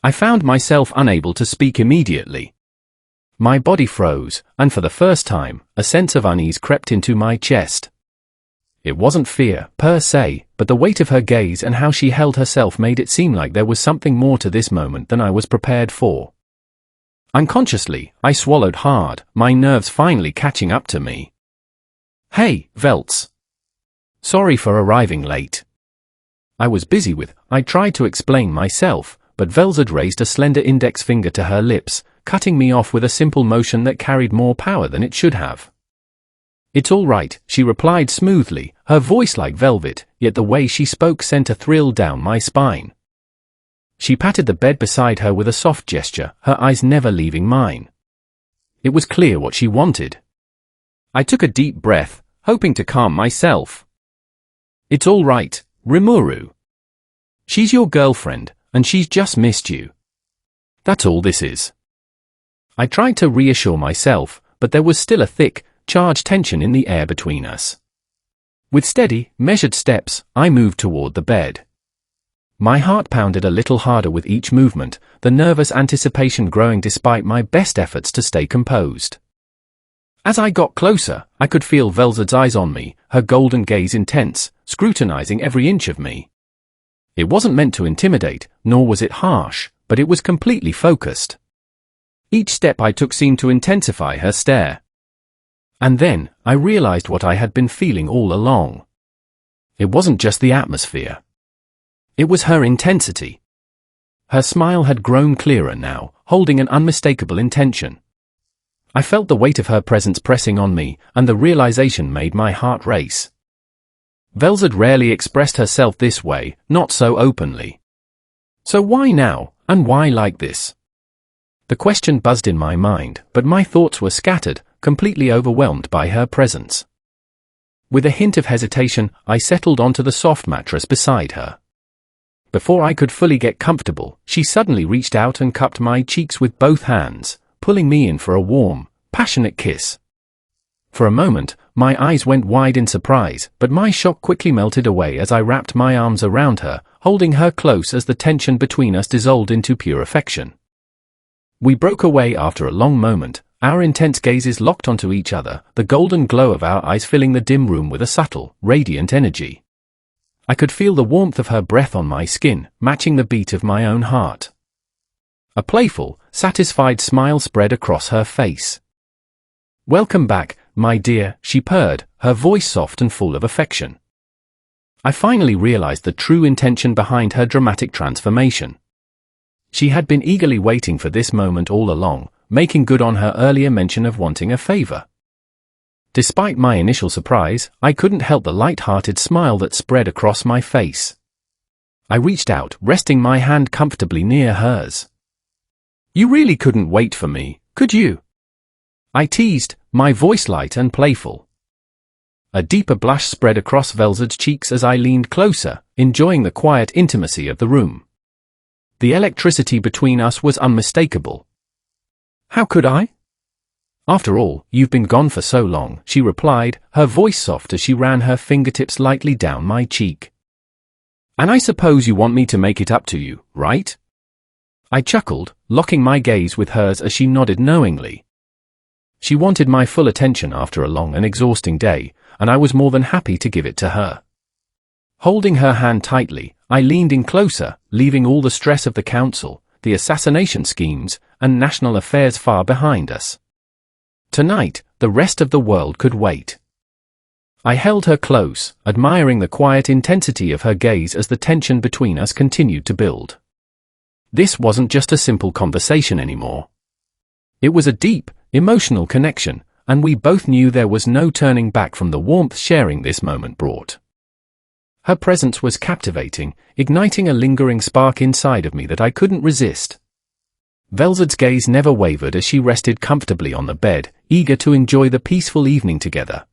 I found myself unable to speak immediately. My body froze, and for the first time, a sense of unease crept into my chest. It wasn't fear, per se, but the weight of her gaze and how she held herself made it seem like there was something more to this moment than I was prepared for. Unconsciously, I swallowed hard, my nerves finally catching up to me. "Hey, Veltz. Sorry for arriving late." I tried to explain myself, but Velzard raised a slender index finger to her lips, cutting me off with a simple motion that carried more power than it should have. "It's all right," she replied smoothly, her voice like velvet, yet the way she spoke sent a thrill down my spine. She patted the bed beside her with a soft gesture, her eyes never leaving mine. It was clear what she wanted. I took a deep breath, hoping to calm myself. "It's all right, Rimuru. She's your girlfriend, and she's just missed you. That's all this is." I tried to reassure myself, but there was still a thick, charged tension in the air between us. With steady, measured steps, I moved toward the bed. My heart pounded a little harder with each movement, the nervous anticipation growing despite my best efforts to stay composed. As I got closer, I could feel Velzard's eyes on me, her golden gaze intense, scrutinizing every inch of me. It wasn't meant to intimidate, nor was it harsh, but it was completely focused. Each step I took seemed to intensify her stare. And then, I realized what I had been feeling all along. It wasn't just the atmosphere. It was her intensity. Her smile had grown clearer now, holding an unmistakable intention. I felt the weight of her presence pressing on me, and the realization made my heart race. Velzard rarely expressed herself this way, not so openly. So why now, and why like this? The question buzzed in my mind, but my thoughts were scattered, completely overwhelmed by her presence. With a hint of hesitation, I settled onto the soft mattress beside her. Before I could fully get comfortable, she suddenly reached out and cupped my cheeks with both hands, pulling me in for a warm, passionate kiss. For a moment, my eyes went wide in surprise, but my shock quickly melted away as I wrapped my arms around her, holding her close as the tension between us dissolved into pure affection. We broke away after a long moment, our intense gazes locked onto each other, the golden glow of our eyes filling the dim room with a subtle, radiant energy. I could feel the warmth of her breath on my skin, matching the beat of my own heart. A playful, satisfied smile spread across her face. "Welcome back, my dear," she purred, her voice soft and full of affection. I finally realized the true intention behind her dramatic transformation. She had been eagerly waiting for this moment all along, making good on her earlier mention of wanting a favor. Despite my initial surprise, I couldn't help the light-hearted smile that spread across my face. I reached out, resting my hand comfortably near hers. "You really couldn't wait for me, could you?" I teased, my voice light and playful. A deeper blush spread across Velzard's cheeks as I leaned closer, enjoying the quiet intimacy of the room. The electricity between us was unmistakable. "How could I? After all, you've been gone for so long," she replied, her voice soft as she ran her fingertips lightly down my cheek. "And I suppose you want me to make it up to you, right?" I chuckled, locking my gaze with hers as she nodded knowingly. She wanted my full attention after a long and exhausting day, and I was more than happy to give it to her. Holding her hand tightly, I leaned in closer, leaving all the stress of the council, the assassination schemes, and national affairs far behind us. Tonight, the rest of the world could wait. I held her close, admiring the quiet intensity of her gaze as the tension between us continued to build. This wasn't just a simple conversation anymore. It was a deep, emotional connection, and we both knew there was no turning back from the warmth sharing this moment brought. Her presence was captivating, igniting a lingering spark inside of me that I couldn't resist. Velzard's gaze never wavered as she rested comfortably on the bed, eager to enjoy the peaceful evening together.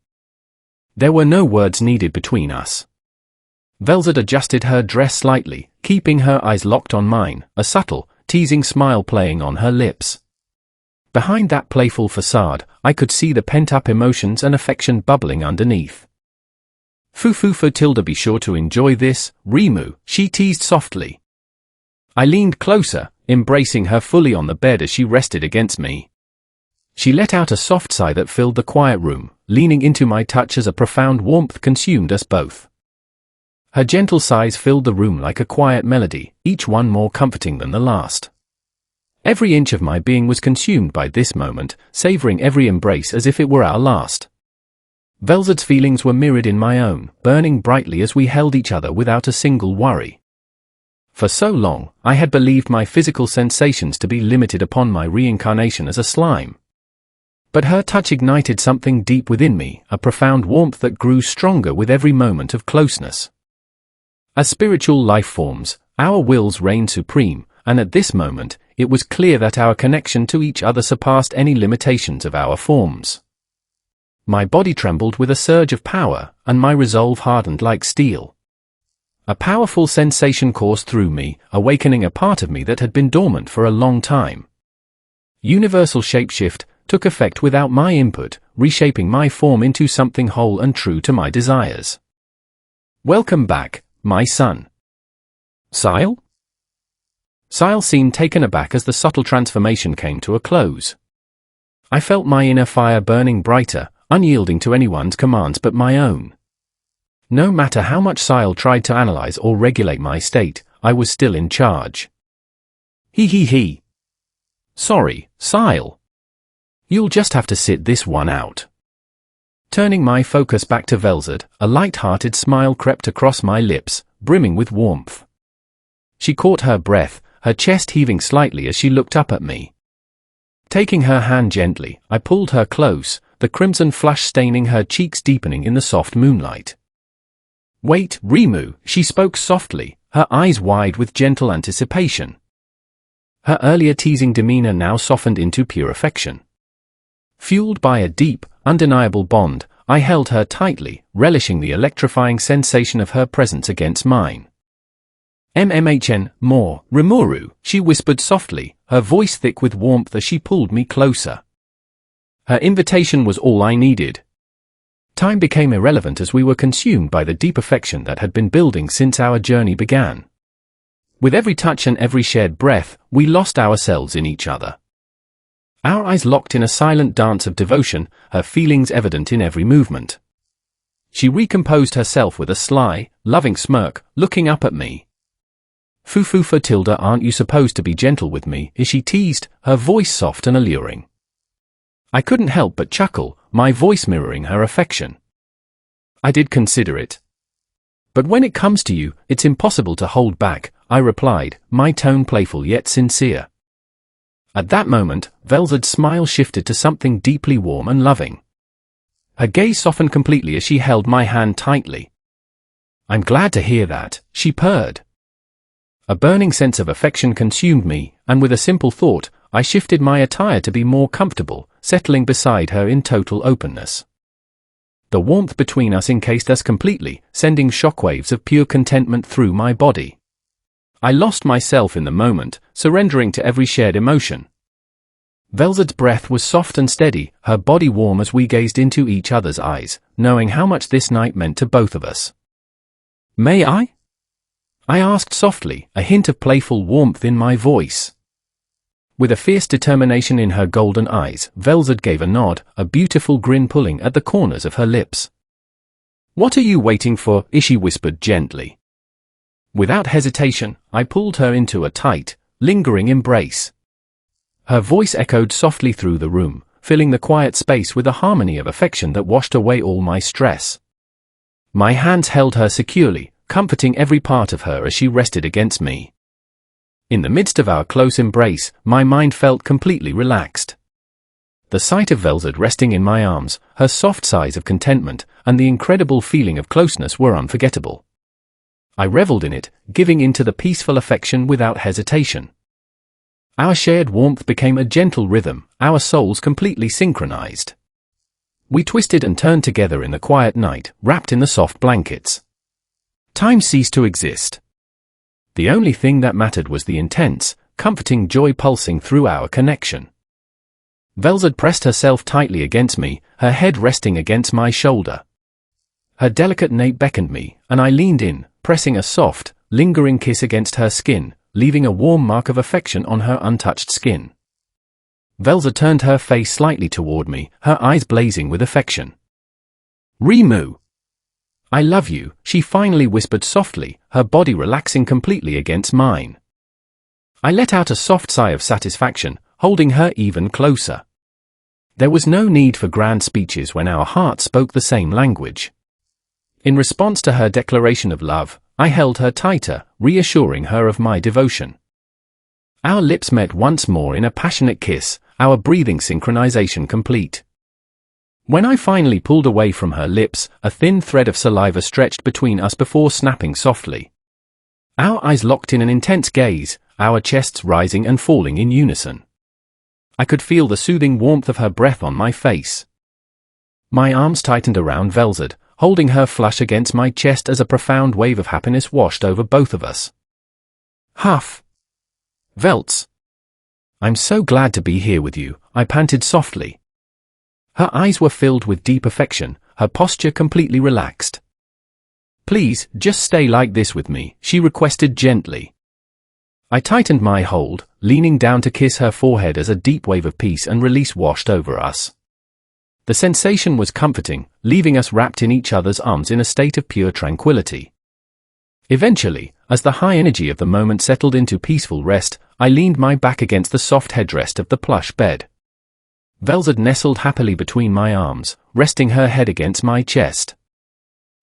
There were no words needed between us. Velzard adjusted her dress slightly, keeping her eyes locked on mine, a subtle, teasing smile playing on her lips. Behind that playful facade, I could see the pent-up emotions and affection bubbling underneath. "Foo Tilda, be sure to enjoy this, Rimu," she teased softly. I leaned closer, embracing her fully on the bed as she rested against me. She let out a soft sigh that filled the quiet room, leaning into my touch as a profound warmth consumed us both. Her gentle sighs filled the room like a quiet melody, each one more comforting than the last. Every inch of my being was consumed by this moment, savoring every embrace as if it were our last. Velzard's feelings were mirrored in my own, burning brightly as we held each other without a single worry. For so long, I had believed my physical sensations to be limited upon my reincarnation as a slime. But her touch ignited something deep within me, a profound warmth that grew stronger with every moment of closeness. As spiritual life forms, our wills reign supreme, and at this moment, it was clear that our connection to each other surpassed any limitations of our forms. My body trembled with a surge of power, and my resolve hardened like steel. A powerful sensation coursed through me, awakening a part of me that had been dormant for a long time. Universal shapeshift took effect without my input, reshaping my form into something whole and true to my desires. "Welcome back, my son." "Sile?" Sile seemed taken aback as the subtle transformation came to a close. I felt my inner fire burning brighter, unyielding to anyone's commands but my own. No matter how much Sile tried to analyze or regulate my state, I was still in charge. He. "Sorry, Sile. You'll just have to sit this one out." Turning my focus back to Velzard, a light-hearted smile crept across my lips, brimming with warmth. She caught her breath, her chest heaving slightly as she looked up at me. Taking her hand gently, I pulled her close, the crimson flush staining her cheeks deepening in the soft moonlight. "Wait, Rimu," she spoke softly, her eyes wide with gentle anticipation. Her earlier teasing demeanor now softened into pure affection. Fueled by a deep, undeniable bond, I held her tightly, relishing the electrifying sensation of her presence against mine. More, Rimuru," she whispered softly, her voice thick with warmth as she pulled me closer. Her invitation was all I needed. Time became irrelevant as we were consumed by the deep affection that had been building since our journey began. With every touch and every shared breath, we lost ourselves in each other. Our eyes locked in a silent dance of devotion, her feelings evident in every movement. She recomposed herself with a sly, loving smirk, looking up at me. "Foo Tilda, aren't you supposed to be gentle with me?" she teased, her voice soft and alluring. I couldn't help but chuckle, my voice mirroring her affection. "I did consider it. But when it comes to you, it's impossible to hold back," I replied, my tone playful yet sincere. At that moment, Velzard's smile shifted to something deeply warm and loving. Her gaze softened completely as she held my hand tightly. "I'm glad to hear that," she purred. A burning sense of affection consumed me, and with a simple thought, I shifted my attire to be more comfortable, settling beside her in total openness. The warmth between us encased us completely, sending shockwaves of pure contentment through my body. I lost myself in the moment, surrendering to every shared emotion. Velzard's breath was soft and steady, her body warm as we gazed into each other's eyes, knowing how much this night meant to both of us. "May I?" I asked softly, a hint of playful warmth in my voice. With a fierce determination in her golden eyes, Velzard gave a nod, a beautiful grin pulling at the corners of her lips. "What are you waiting for?" she whispered gently. Without hesitation, I pulled her into a tight, lingering embrace. Her voice echoed softly through the room, filling the quiet space with a harmony of affection that washed away all my stress. My hands held her securely, comforting every part of her as she rested against me. In the midst of our close embrace, my mind felt completely relaxed. The sight of Velzard resting in my arms, her soft sighs of contentment, and the incredible feeling of closeness were unforgettable. I reveled in it, giving in to the peaceful affection without hesitation. Our shared warmth became a gentle rhythm, our souls completely synchronized. We twisted and turned together in the quiet night, wrapped in the soft blankets. Time ceased to exist. The only thing that mattered was the intense, comforting joy pulsing through our connection. Velzard pressed herself tightly against me, her head resting against my shoulder. Her delicate nape beckoned me, and I leaned in, pressing a soft, lingering kiss against her skin, leaving a warm mark of affection on her untouched skin. Velzard turned her face slightly toward me, her eyes blazing with affection. "Rimu, I love you," she finally whispered softly, her body relaxing completely against mine. I let out a soft sigh of satisfaction, holding her even closer. There was no need for grand speeches when our hearts spoke the same language. In response to her declaration of love, I held her tighter, reassuring her of my devotion. Our lips met once more in a passionate kiss, our breathing synchronization complete. When I finally pulled away from her lips, a thin thread of saliva stretched between us before snapping softly. Our eyes locked in an intense gaze, our chests rising and falling in unison. I could feel the soothing warmth of her breath on my face. My arms tightened around Velzard, holding her flush against my chest as a profound wave of happiness washed over both of us. "Huff! Veltz! I'm so glad to be here with you," I panted softly. Her eyes were filled with deep affection, her posture completely relaxed. "Please, just stay like this with me," she requested gently. I tightened my hold, leaning down to kiss her forehead as a deep wave of peace and release washed over us. The sensation was comforting, leaving us wrapped in each other's arms in a state of pure tranquility. Eventually, as the high energy of the moment settled into peaceful rest, I leaned my back against the soft headrest of the plush bed. Velzard nestled happily between my arms, resting her head against my chest.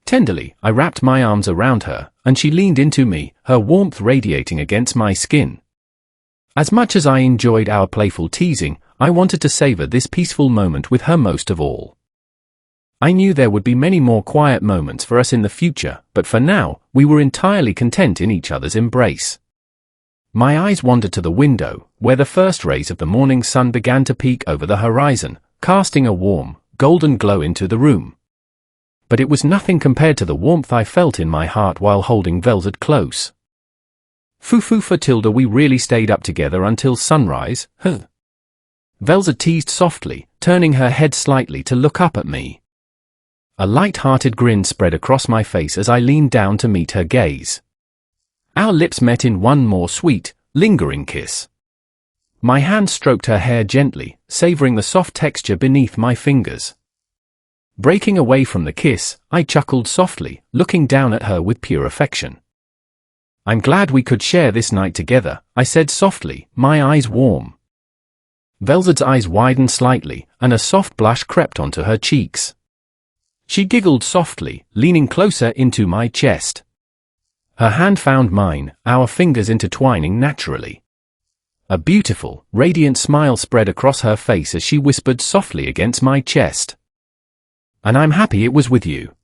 Tenderly, I wrapped my arms around her, and she leaned into me, her warmth radiating against my skin. As much as I enjoyed our playful teasing, I wanted to savor this peaceful moment with her most of all. I knew there would be many more quiet moments for us in the future, but for now, we were entirely content in each other's embrace. My eyes wandered to the window, where the first rays of the morning sun began to peek over the horizon, casting a warm, golden glow into the room. But it was nothing compared to the warmth I felt in my heart while holding Velzard close. "Foo Tilda, we really stayed up together until sunrise, huh?" Velzard teased softly, turning her head slightly to look up at me. A light-hearted grin spread across my face as I leaned down to meet her gaze. Our lips met in one more sweet, lingering kiss. My hand stroked her hair gently, savoring the soft texture beneath my fingers. Breaking away from the kiss, I chuckled softly, looking down at her with pure affection. I'm glad we could share this night together, I said softly, my eyes warm. Velzard's eyes widened slightly, and a soft blush crept onto her cheeks. She giggled softly, leaning closer into my chest. Her hand found mine, our fingers intertwining naturally. A beautiful, radiant smile spread across her face as she whispered softly against my chest. And I'm happy it was with you.